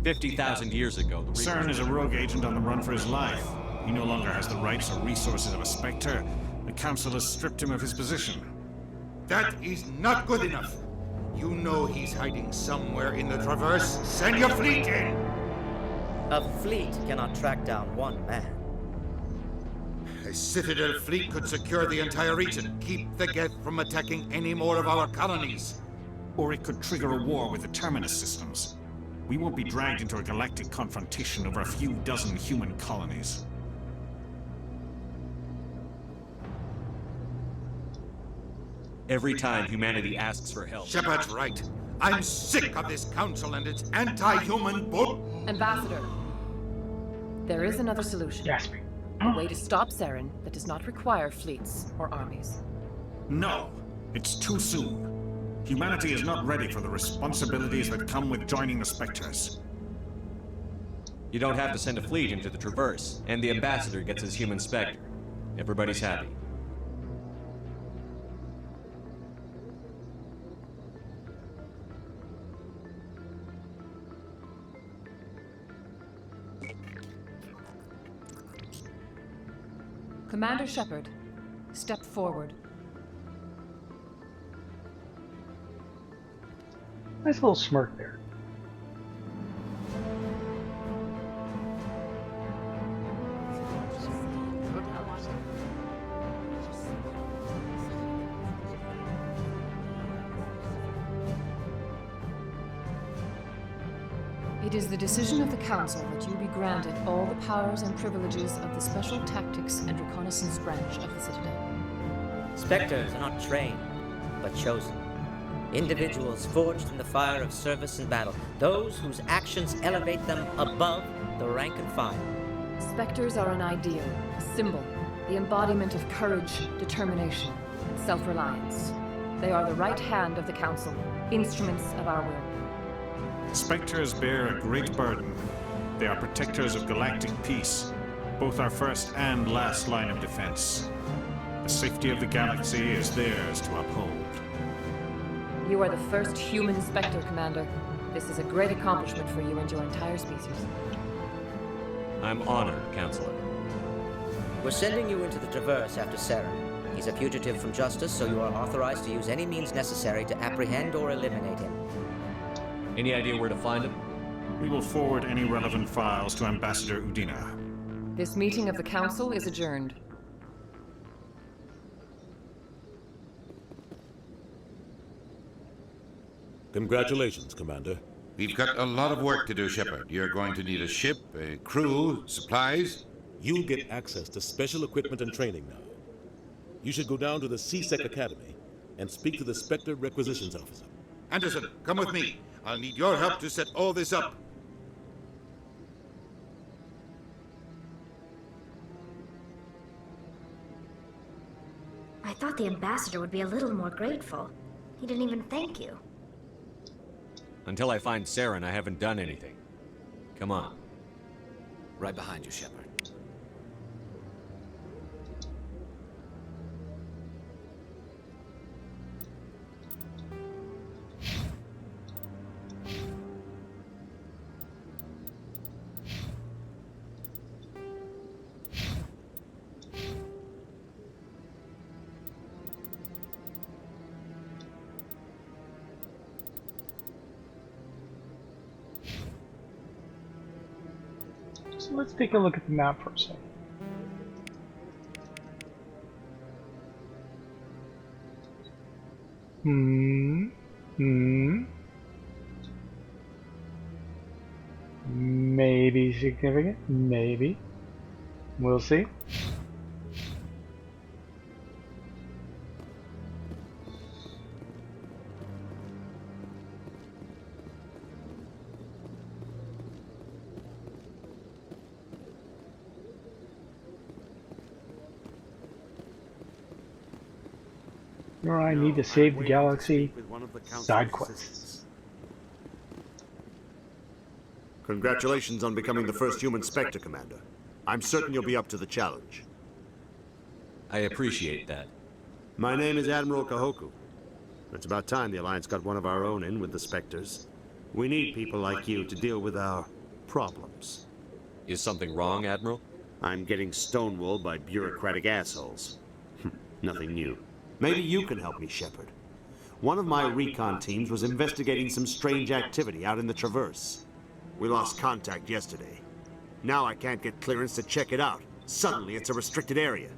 50,000 years ago, the Reapers... Saren is a rogue agent on the run for his life. He no longer has the rights or resources of a Spectre. The Council has stripped him of his position. That is not good enough. You know he's hiding somewhere in the Traverse. Send your fleet in! A fleet cannot track down one man. A Citadel fleet could secure the entire region, keep the Geth from attacking any more of our colonies. Or it could trigger a war with the Terminus systems. We won't be dragged into a galactic confrontation over a few dozen human colonies. Every time humanity asks for help... Shepard's right. I'm sick of this council and its anti-human bull... Ambassador, there is another solution. Gasping. A way to stop Saren that does not require fleets or armies. No, it's too soon. Humanity is not ready for the responsibilities that come with joining the Spectres. You don't have to send a fleet into the Traverse, and the Ambassador gets his human Spectre. Everybody's happy. Commander Shepard, step forward. Nice little smirk there. It is the decision of the Council that you be granted all the powers and privileges of the Special Tactics and Reconnaissance branch of the Citadel. Spectres are not trained, but chosen. Individuals forged in the fire of service and battle. Those whose actions elevate them above the rank and file. Spectres are an ideal, a symbol, the embodiment of courage, determination, and self-reliance. They are the right hand of the Council, instruments of our will. The Spectres bear a great burden. They are protectors of galactic peace, both our first and last line of defense. The safety of the galaxy is theirs to uphold. You are the first human Spectre, Commander. This is a great accomplishment for you and your entire species. I'm honored, Counselor. We're sending you into the Traverse after Saren. He's a fugitive from justice, so you are authorized to use any means necessary to apprehend or eliminate him. Any idea where to find him? We will forward any relevant files to Ambassador Udina. This meeting of the Council is adjourned. Congratulations, Commander. We've got a lot of work to do, Shepard. You're going to need a ship, a crew, supplies. You'll get access to special equipment and training now. You should go down to the C-Sec Academy and speak to the Spectre Requisitions Officer. Anderson, come with me. I'll need your help to set all this up. I thought the ambassador would be a little more grateful. He didn't even thank you. Until I find Saren, I haven't done anything. Come on. Right behind you, Shepard. So let's take a look at the map for a second. Maybe significant, maybe. We'll see. Or I need to save the galaxy. Side quests. Congratulations on becoming the first human Spectre, Commander. I'm certain you'll be up to the challenge. I appreciate that. My name is Admiral Kahoku. It's about time the Alliance got one of our own in with the Spectres. We need people like you to deal with our problems. Is something wrong, Admiral? I'm getting stonewalled by bureaucratic assholes. Nothing new. Maybe you can help me, Shepard. One of my recon teams was investigating some strange activity out in the Traverse. We lost contact yesterday. Now I can't get clearance to check it out. Suddenly it's a restricted area.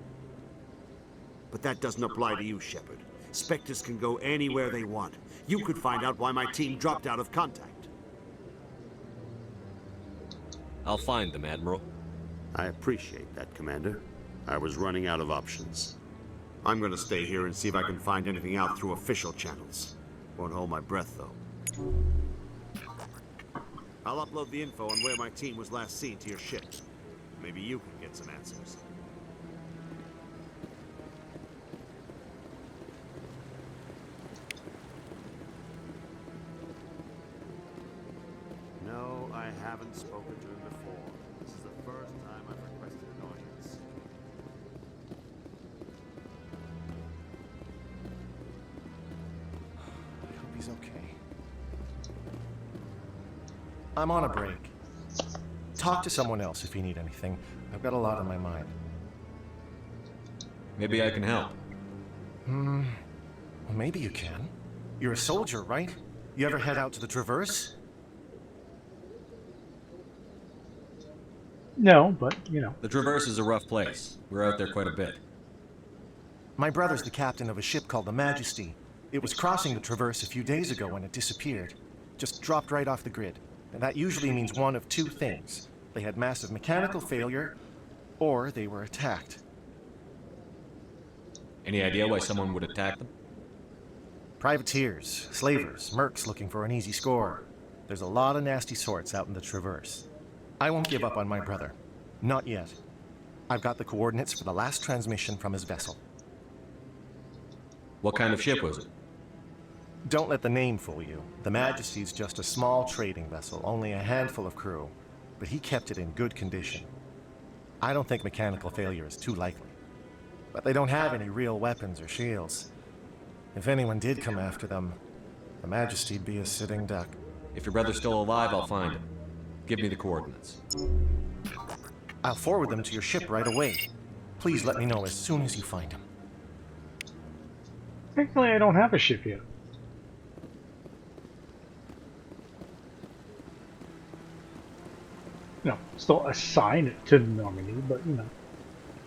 But that doesn't apply to you, Shepard. Spectres can go anywhere they want. You could find out why my team dropped out of contact. I'll find them, Admiral. I appreciate that, Commander. I was running out of options. I'm gonna stay here and see if I can find anything out through official channels. Won't hold my breath, though. I'll upload the info on where my team was last seen to your ship. Maybe you can get some answers. No, I haven't spoken to him before. This is the first time I've requested an audience. I hope he's okay. I'm on a break. Talk to someone else if you need anything. I've got a lot on my mind. Maybe I can help. Well, maybe you can. You're a soldier, right? You ever head out to the Traverse? No, but, you know. The Traverse is a rough place. We're out there quite a bit. My brother's the captain of a ship called the Majesty. It was crossing the Traverse a few days ago when it disappeared. Just dropped right off the grid. And that usually means one of two things. They had massive mechanical failure, or they were attacked. Any idea why someone would attack them? Privateers, slavers, mercs looking for an easy score. There's a lot of nasty sorts out in the Traverse. I won't give up on my brother. Not yet. I've got the coordinates for the last transmission from his vessel. What kind of ship was it? Don't let the name fool you. The Majesty's just a small trading vessel, only a handful of crew. But he kept it in good condition. I don't think mechanical failure is too likely. But they don't have any real weapons or shields. If anyone did come after them, the Majesty'd be a sitting duck. If your brother's still alive, I'll find him. Give me the coordinates. I'll forward them to your ship right away. Please let me know as soon as you find him. Thankfully, I don't have a ship yet. You know, still assign it to Normandy, but you know,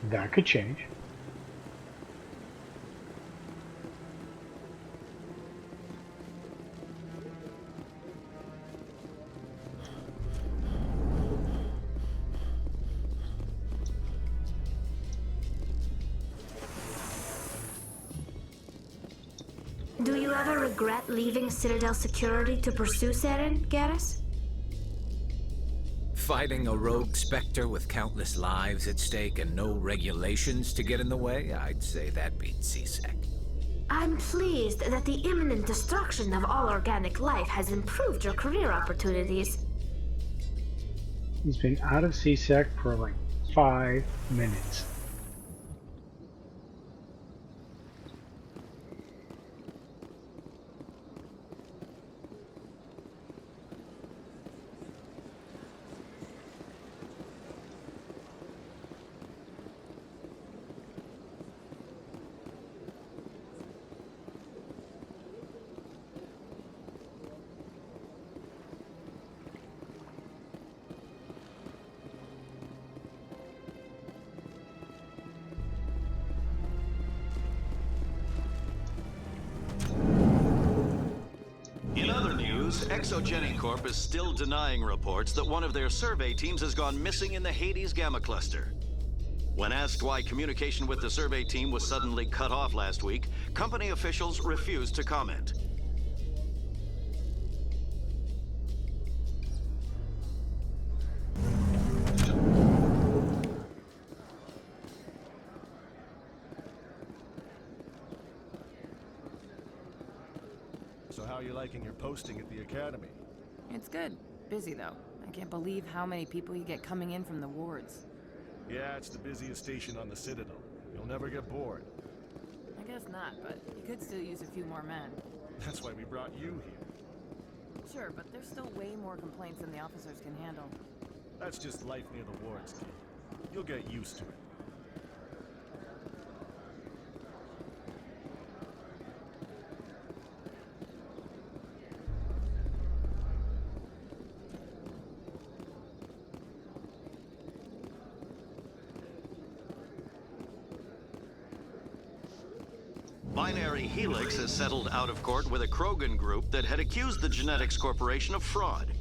that could change. Do you ever regret leaving Citadel security to pursue Saren, Garrus? Fighting a rogue specter with countless lives at stake and no regulations to get in the way? I'd say that beats CSEC. I'm pleased that the imminent destruction of all organic life has improved your career opportunities. He's been out of CSEC for like 5 minutes. Exogeny Corp is still denying reports that one of their survey teams has gone missing in the Hades Gamma Cluster. When asked why communication with the survey team was suddenly cut off last week, company officials refused to comment. So how are you liking your posting at the Academy? It's good. Busy, though. I can't believe how many people you get coming in from the wards. Yeah, it's the busiest station on the Citadel. You'll never get bored. I guess not, but you could still use a few more men. That's why we brought you here. Sure, but there's still way more complaints than the officers can handle. That's just life near the wards, kid. You'll get used to it. Binary Helix has settled out of court with a Krogan group that had accused the Genetics Corporation of fraud.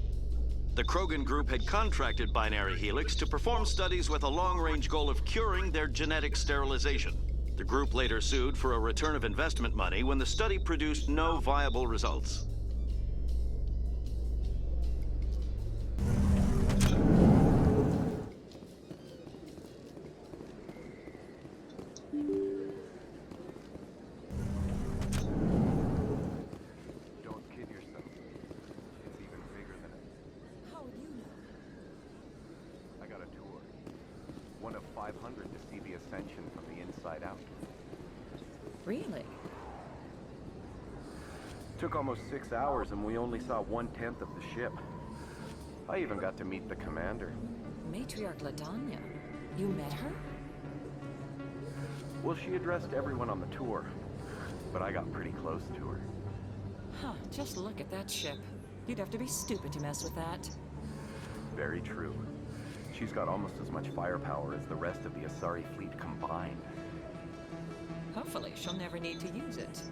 The Krogan group had contracted Binary Helix to perform studies with a long-range goal of curing their genetic sterilization. The group later sued for a return of investment money when the study produced no viable results. Really? Took almost 6 hours and we only saw 1/10 of the ship. I even got to meet the commander. Matriarch Ladanya. You met her? Well, she addressed everyone on the tour, but I got pretty close to her. Huh, just look at that ship. You'd have to be stupid to mess with that. Very true. She's got almost as much firepower as the rest of the Asari fleet combined. Hopefully, she'll never need to use it.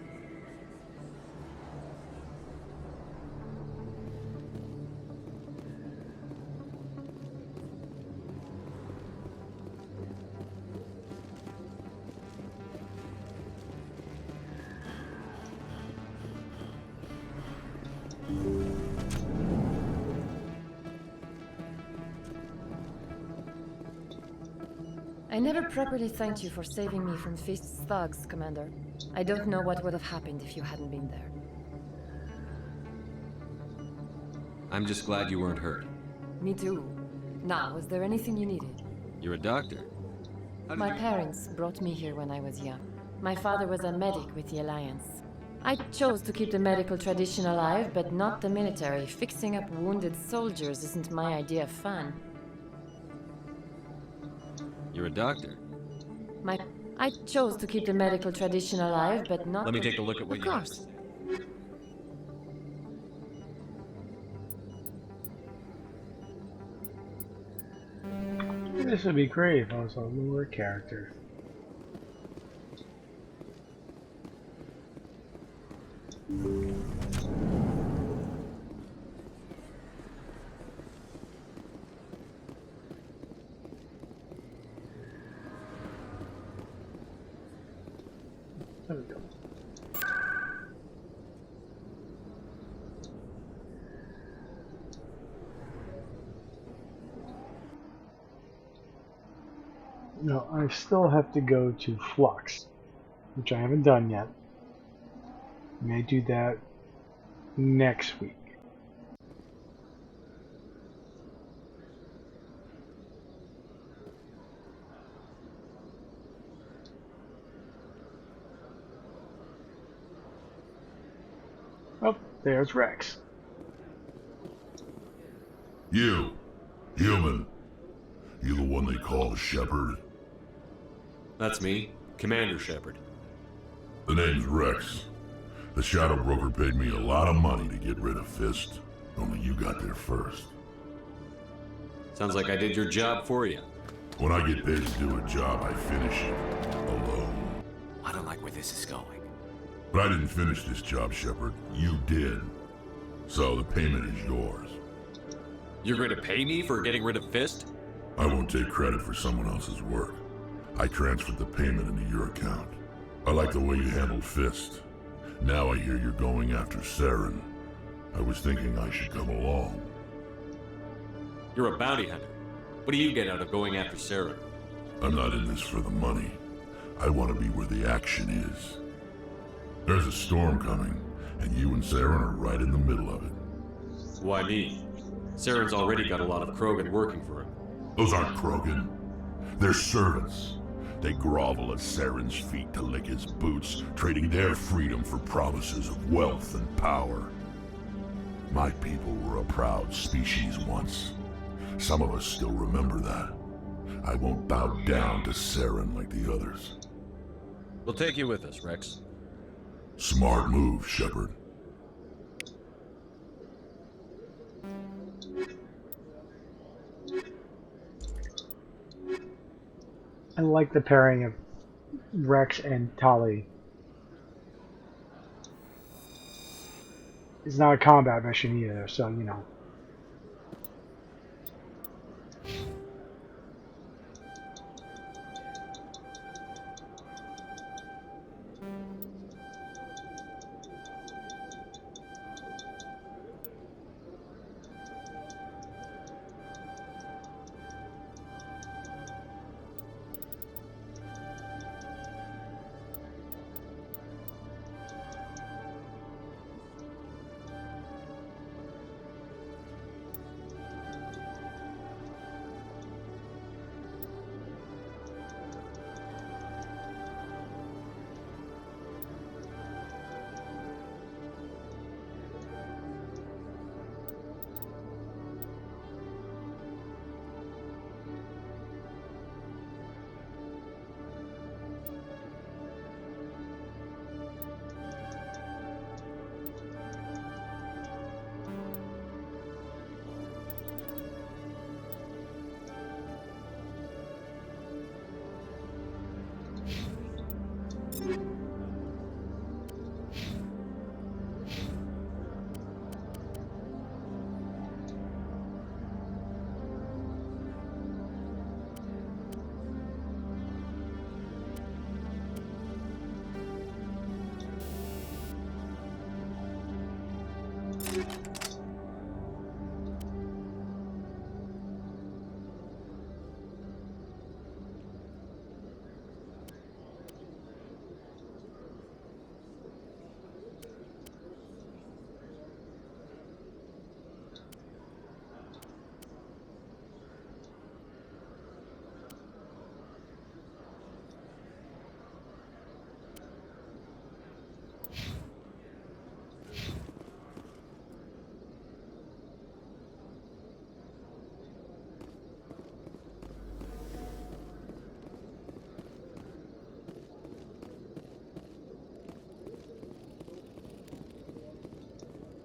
I never properly thanked you for saving me from Fist's thugs, Commander. I don't know what would have happened if you hadn't been there. I'm just glad you weren't hurt. Me too. Now, was there anything you needed? You're a doctor. My parents brought me here when I was young. My father was a medic with the Alliance. I chose to keep the medical tradition alive, but not the military. Fixing up wounded soldiers isn't my idea of fun. You're a doctor. I chose to keep the medical tradition alive, but not... Let me take a look at what you have. Of course. This would be great if I was a lower character. There we go. No, I still have to go to Flux, which I haven't done yet. I may do that next week. Oh, there's Rex. You, human. You the one they call Shepard? That's me, Commander Shepard. The name's Rex. The Shadow Broker paid me a lot of money to get rid of Fist. Only you got there first. Sounds like I did your job for you. When I get paid to do a job, I finish it. Alone. I don't like where this is going. But I didn't finish this job, Shepard. You did. So the payment is yours. You're going to pay me for getting rid of Fist? I won't take credit for someone else's work. I transferred the payment into your account. I like the way you handled Fist. Now I hear you're going after Saren. I was thinking I should come along. You're a bounty hunter. What do you get out of going after Saren? I'm not in this for the money. I want to be where the action is. There's a storm coming, and you and Saren are right in the middle of it. Why me? Saren's already got a lot of Krogan working for him. Those aren't Krogan. They're servants. They grovel at Saren's feet to lick his boots, trading their freedom for promises of wealth and power. My people were a proud species once. Some of us still remember that. I won't bow down to Saren like the others. We'll take you with us, Rex. Smart move, Shepard. I like the pairing of Rex and Tali. It's not a combat mission either, so you know.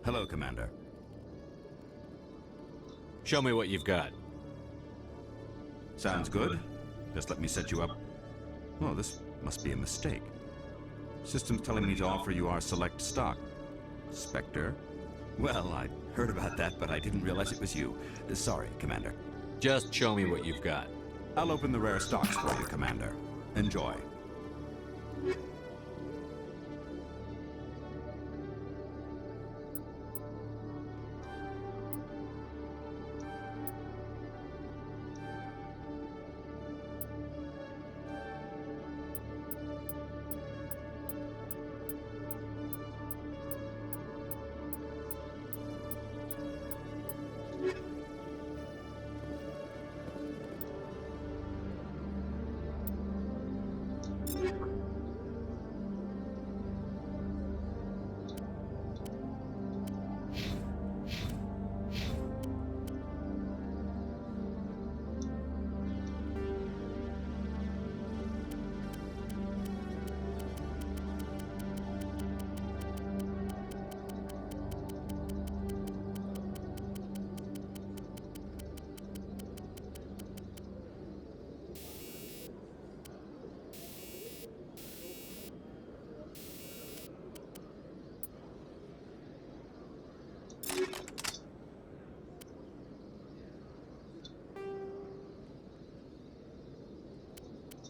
Hello, Commander. Show me what you've got. Sounds good. Just let me set you up. Oh, this must be a mistake. System's telling me to offer you our select stock. Spectre? Well, I heard about that, but I didn't realize it was you. Sorry, Commander. Just show me what you've got. I'll open the rare stocks for you, Commander. Enjoy.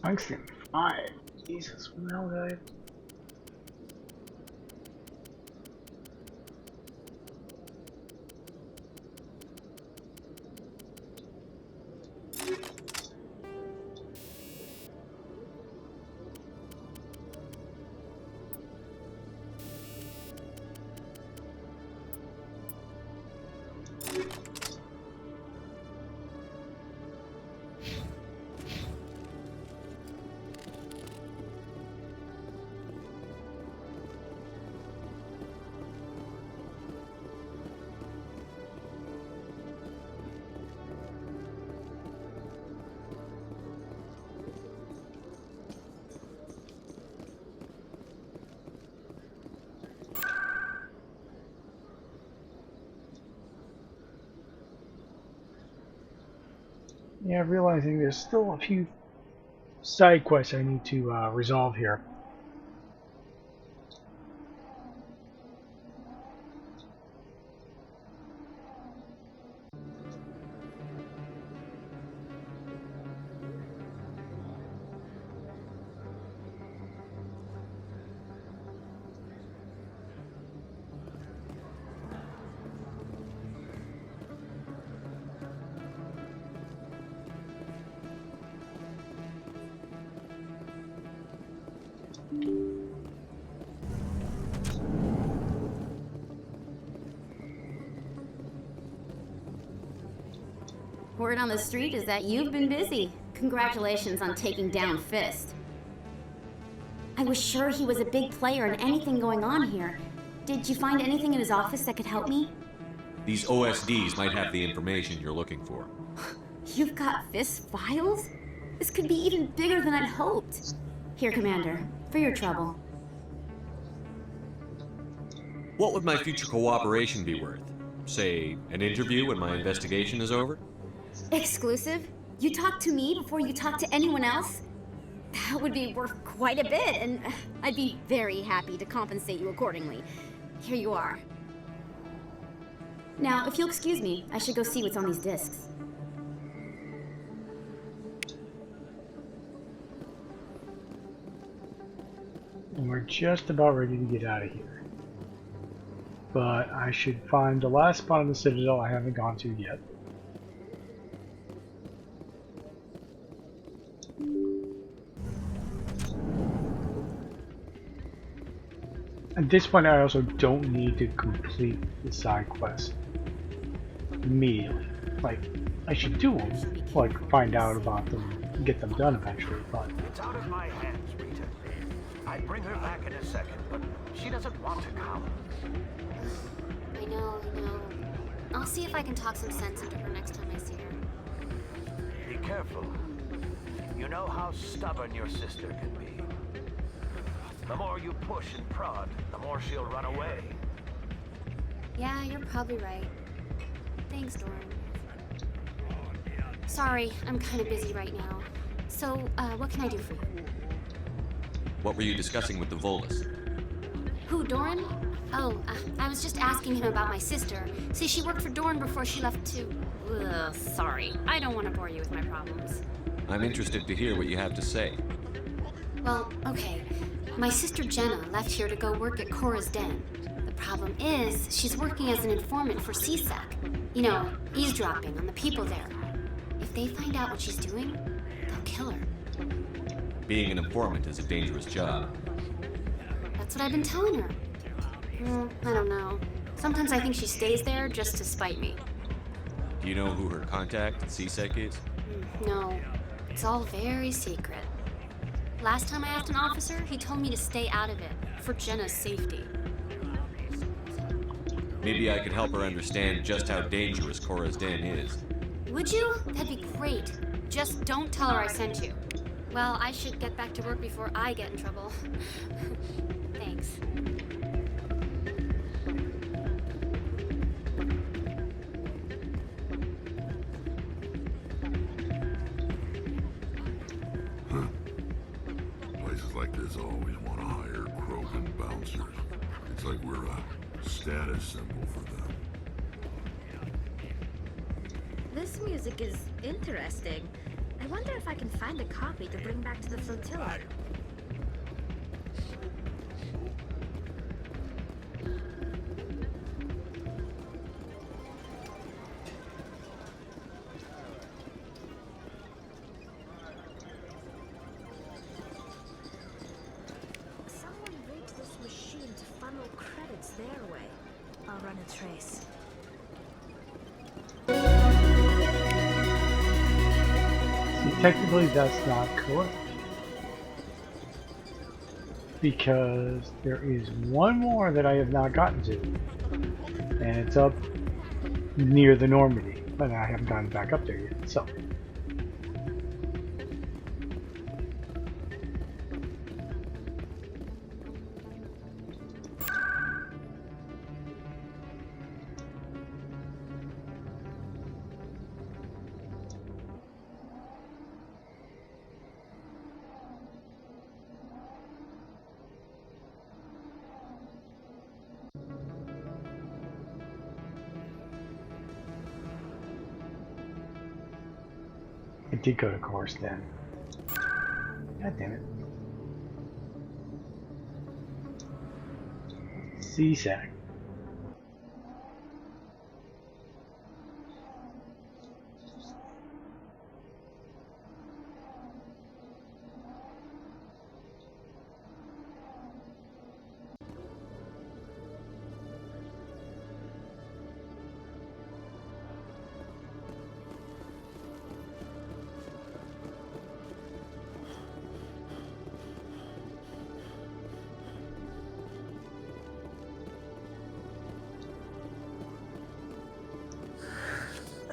Tungsten 5. Jesus, well, guys. Yeah, realizing there's still a few side quests I need to resolve here. Word on the street is that you've been busy. Congratulations on taking down Fist. I was sure he was a big player in anything going on here. Did you find anything in his office that could help me? These OSDs might have the information you're looking for. You've got Fist's files? This could be even bigger than I'd hoped. Here, Commander, for your trouble. What would my future cooperation be worth? Say, an interview when my investigation is over? Exclusive? You talk to me before you talk to anyone else? That would be worth quite a bit, and I'd be very happy to compensate you accordingly. Here you are. Now, if you'll excuse me, I should go see what's on these discs. And we're just about ready to get out of here. But I should find the last spot in the Citadel I haven't gone to yet. At this point, I also don't need to complete the side quest immediately. Like, I should do them, like find out about them, and get them done eventually, but... It's out of my hands, Rita. I'd bring her back in a second, but she doesn't want to come. I know. I'll see if I can talk some sense into her next time I see her. Be careful. You know how stubborn your sister can be. The more you push and prod, the more she'll run away. Yeah, you're probably right. Thanks, Doran. Sorry, I'm kind of busy right now. So, what can I do for you? What were you discussing with the Volus? Who, Doran? Oh, I was just asking him about my sister. See, she worked for Doran before she left to... Ugh, sorry. I don't want to bore you with my problems. I'm interested to hear what you have to say. Well, okay. My sister Jenna left here to go work at Cora's Den. The problem is, she's working as an informant for CSAC. You know, eavesdropping on the people there. If they find out what she's doing, they'll kill her. Being an informant is a dangerous job. That's what I've been telling her. I don't know. Sometimes I think she stays there just to spite me. Do you know who her contact at CSEC is? No, it's all very secret. Last time I asked an officer, he told me to stay out of it, for Jenna's safety. Maybe I could help her understand just how dangerous Cora's Den is. Would you? That'd be great. Just don't tell her I sent you. Well, I should get back to work before I get in trouble. Thanks. Places like this always want to hire Krogan bouncers. It's like we're a status symbol for them. This music is interesting. I wonder if I can find a copy to bring back to the flotilla. Someone rigged this machine to funnel credits their way. I'll run a trace. Technically, that's not correct. Because there is one more that I have not gotten to. And it's up near the Normandy. But I haven't gotten back up there yet. So. I did go to course then. God damn it. CSAC.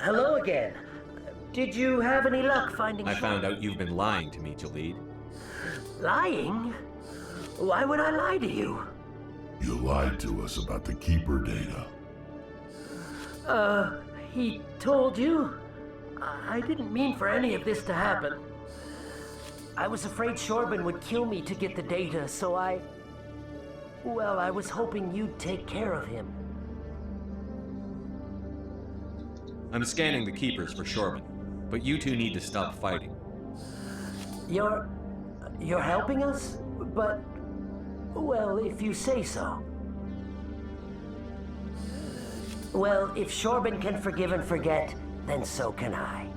Hello again. Did you have any luck finding... I found out you've been lying to me, Jalid. Lying? Why would I lie to you? You lied to us about the Keeper data. He told you? I didn't mean for any of this to happen. I was afraid Shorban would kill me to get the data, so well, I was hoping you'd take care of him. I'm scanning the Keepers for Shorban, but you two need to stop fighting. You're helping us? But, well, if you say so. Well, if Shorban can forgive and forget, then so can I.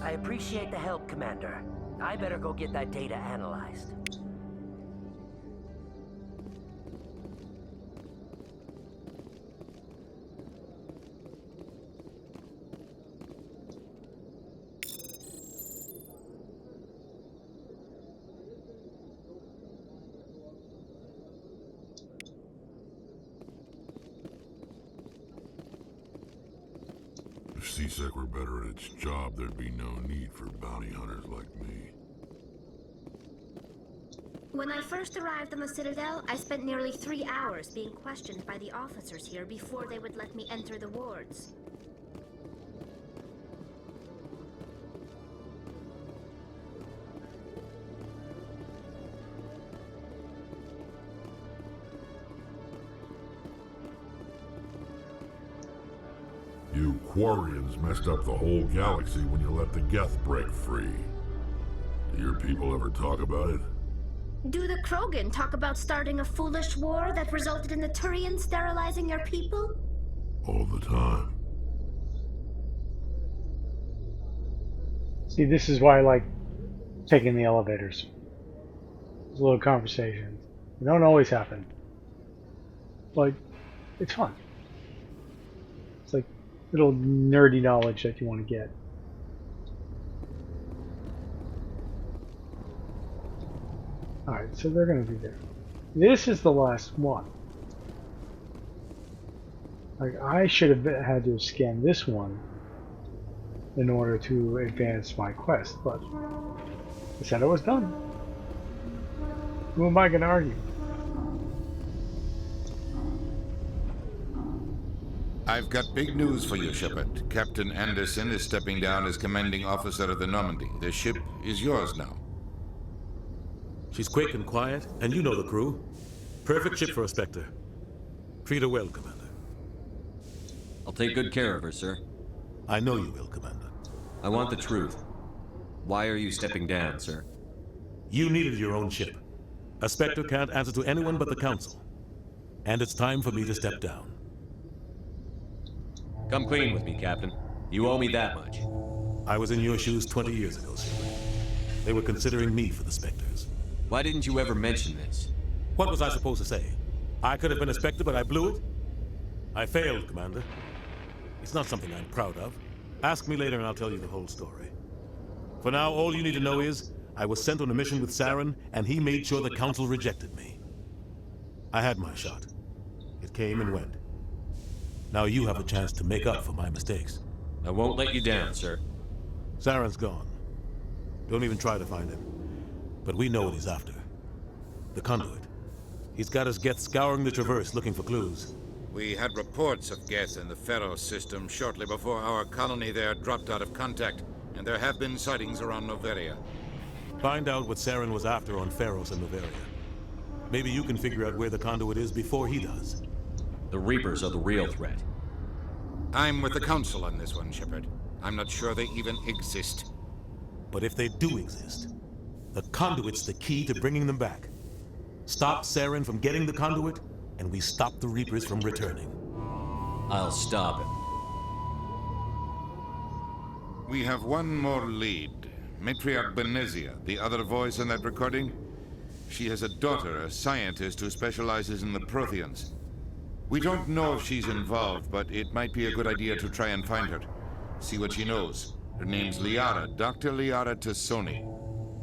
I appreciate the help, Commander. I better go get that data analyzed. If CSEC were better at its job, there'd be no need for bounty hunters like me. When I first arrived on the Citadel, I spent nearly 3 hours being questioned by the officers here before they would let me enter the wards. You Quarians messed up the whole galaxy when you let the Geth break free. Do your people ever talk about it? Do the Krogan talk about starting a foolish war that resulted in the Turians sterilizing your people? All the time. See, this is why I like taking the elevators. Those little conversations. They don't always happen. But it's fun. It's like little nerdy knowledge that you want to get. Alright, so they're going to be there. This is the last one. Like, I should have had to scan this one in order to advance my quest, but I said I was done. Who am I going to argue? I've got big news for you, Shepard. Captain Anderson is stepping down as commanding officer of the Normandy. The ship is yours now. She's quick and quiet, and you know the crew. Perfect ship for a Spectre. Treat her well, Commander. I'll take good care of her, sir. I know you will, Commander. I want the truth. Why are you stepping down, sir? You needed your own ship. A Spectre can't answer to anyone but the Council. And it's time for me to step down. Come clean with me, Captain. You owe me that much. I was in your shoes 20 years ago, Shepard. They were considering me for the Spectres. Why didn't you ever mention this? What was I supposed to say? I could have been a Spectre, but I blew it? I failed, Commander. It's not something I'm proud of. Ask me later and I'll tell you the whole story. For now, all you need to know is, I was sent on a mission with Saren, and he made sure the Council rejected me. I had my shot. It came and went. Now you have a chance to make up for my mistakes. I won't let you down, sir. Saren's gone. Don't even try to find him. But we know what he's after. The conduit. He's got us Geth scouring the Traverse looking for clues. We had reports of Geth in the Pharos system shortly before our colony there dropped out of contact, and there have been sightings around Noveria. Find out what Saren was after on Pharos and Noveria. Maybe you can figure out where the conduit is before he does. The Reapers are the real threat. I'm with the Council on this one, Shepard. I'm not sure they even exist. But if they do exist, the conduit's the key to bringing them back. Stop Saren from getting the conduit, and we stop the Reapers from returning. I'll stop him. We have one more lead. Matriarch Benezia, the other voice in that recording. She has a daughter, a scientist who specializes in the Protheans. We don't know if she's involved, but it might be a good idea to try and find her. See what she knows. Her name's Liara, Dr. Liara Tassoni.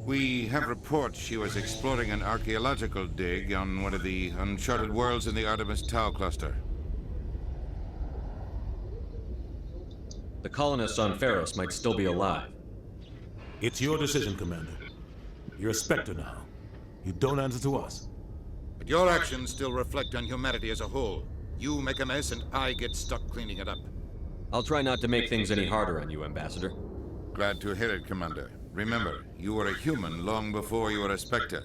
We have reports she was exploring an archaeological dig on one of the uncharted worlds in the Artemis Tau cluster. The colonists on Pharos might still be alive. It's your decision, Commander. You're a Spectre now. You don't answer to us. But your actions still reflect on humanity as a whole. You make a mess and I get stuck cleaning it up. I'll try not to make things any harder on you, Ambassador. Glad to hear it, Commander. Remember, you were a human long before you were a Spectre.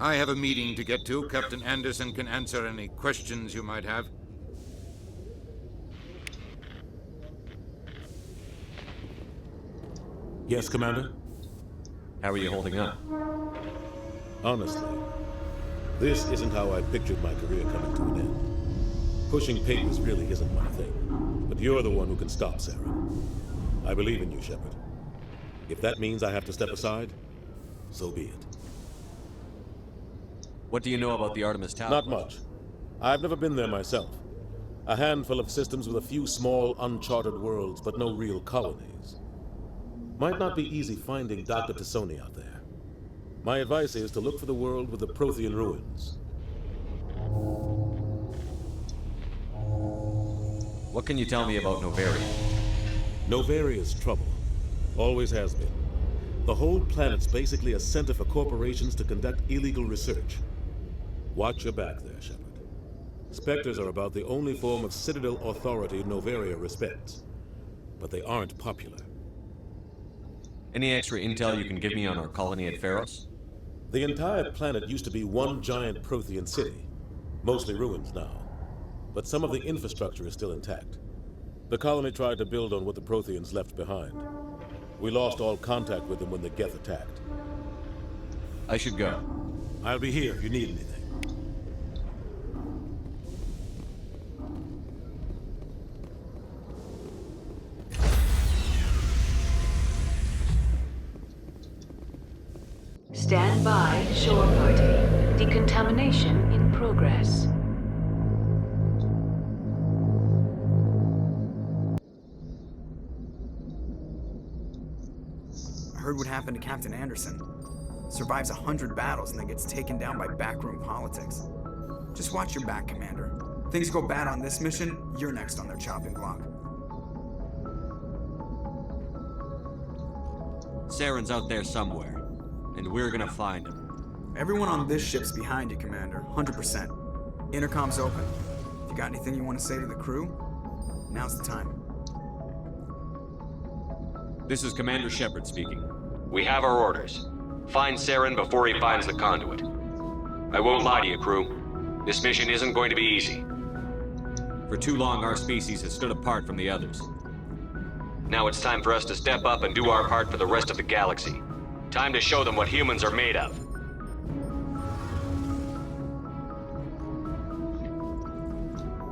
I have a meeting to get to. Captain Anderson can answer any questions you might have. Yes, Commander? How are you holding up? Honestly, this isn't how I pictured my career coming to an end. Pushing papers really isn't my thing. But you're the one who can stop Saren. I believe in you, Shepard. If that means I have to step aside, so be it. What do you know about the Artemis Tau? Not much. I've never been there myself. A handful of systems with a few small, uncharted worlds, but no real colonies. Might not be easy finding Dr. Tassoni out there. My advice is to look for the world with the Prothean ruins. What can you tell me about Noveria? Noveria's trouble. Always has been. The whole planet's basically a center for corporations to conduct illegal research. Watch your back there, Shepard. Spectres are about the only form of Citadel authority Noveria respects. But they aren't popular. Any extra intel you can give me on our colony at Pharos? The entire planet used to be one giant Prothean city. Mostly ruins now. But some of the infrastructure is still intact. The colony tried to build on what the Protheans left behind. We lost all contact with them when the Geth attacked. I should go. I'll be here if you need anything. Stand by, shore party. Decontamination in progress. I heard what happened to Captain Anderson. Survives 100 battles and then gets taken down by backroom politics. Just watch your back, Commander. Things go bad on this mission, you're next on their chopping block. Saren's out there somewhere, and we're gonna find him. Everyone on this ship's behind you, Commander. 100%. Intercom's open. If you got anything you want to say to the crew, now's the time. This is Commander Shepard speaking. We have our orders. Find Saren before he finds the conduit. I won't lie to you, crew. This mission isn't going to be easy. For too long, our species has stood apart from the others. Now it's time for us to step up and do our part for the rest of the galaxy. Time to show them what humans are made of.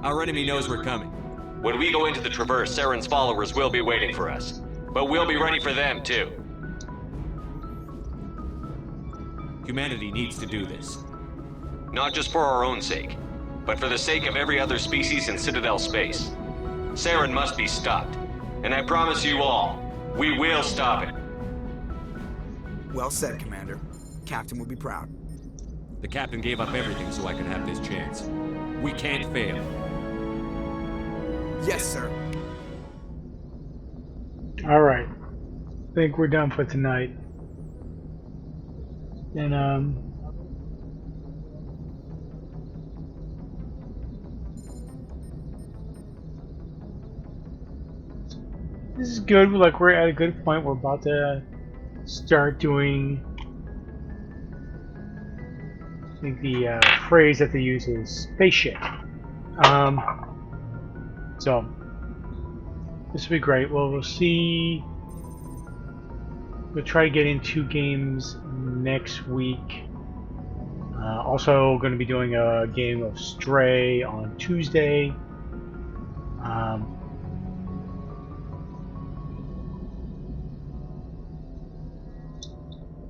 Our enemy knows we're coming. When we go into the Traverse, Saren's followers will be waiting for us. But we'll be ready for them, too. Humanity needs to do this. Not just for our own sake, but for the sake of every other species in Citadel space. Saren must be stopped. And I promise you all, we will stop it. Well said, Commander. Captain will be proud. The captain gave up everything so I could have this chance. We can't fail. Yes, sir. All right. I think we're done for tonight. And this is good. Like, we're at a good point. We're about to start doing. I think the phrase that they use is spaceship. So this will be great. Well, we'll see. We'll try to get in 2 games next week. Also going to be doing a game of Stray on Tuesday.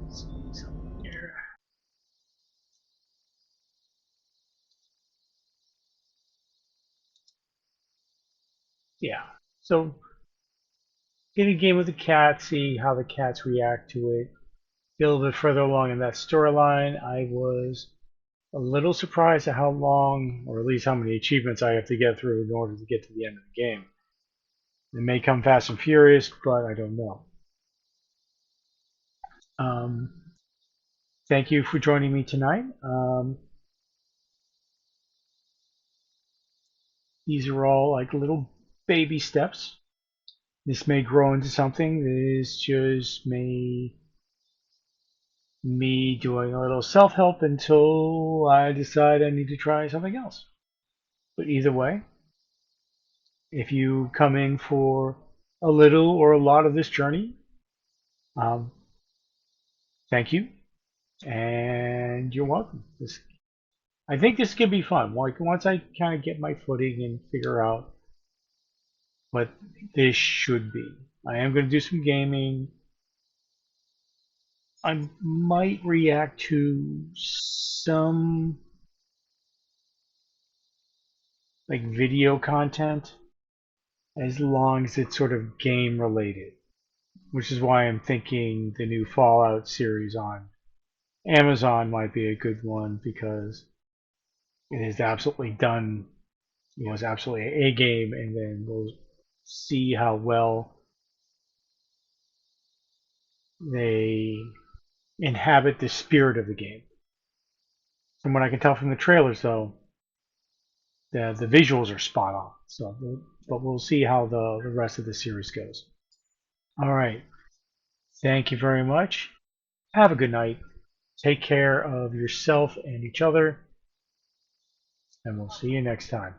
Let's see something here. Yeah. So get a game with the cat, see how the cats react to it. Get a little bit further along in that storyline. I was a little surprised at how long, or at least how many achievements I have to get through in order to get to the end of the game. It may come fast and furious, but I don't know. Thank you for joining me tonight. These are all like little baby steps. This may grow into something. This just may me doing a little self-help until I decide I need to try something else. But either way, if you come in for a little or a lot of this journey, thank you, and you're welcome. I think this could be fun. Like, once I kind of get my footing and figure out what this should be. I am going to do some gaming. I might react to some like video content as long as it's sort of game related, which is why I'm thinking the new Fallout series on Amazon might be a good one, because it is absolutely done. It was absolutely a game, and then we'll see how well they inhabit the spirit of the game. From what I can tell from the trailers, though, the visuals are spot on. So, but we'll see how the rest of the series goes. All right. Thank you very much. Have a good night. Take care of yourself and each other, and we'll see you next time.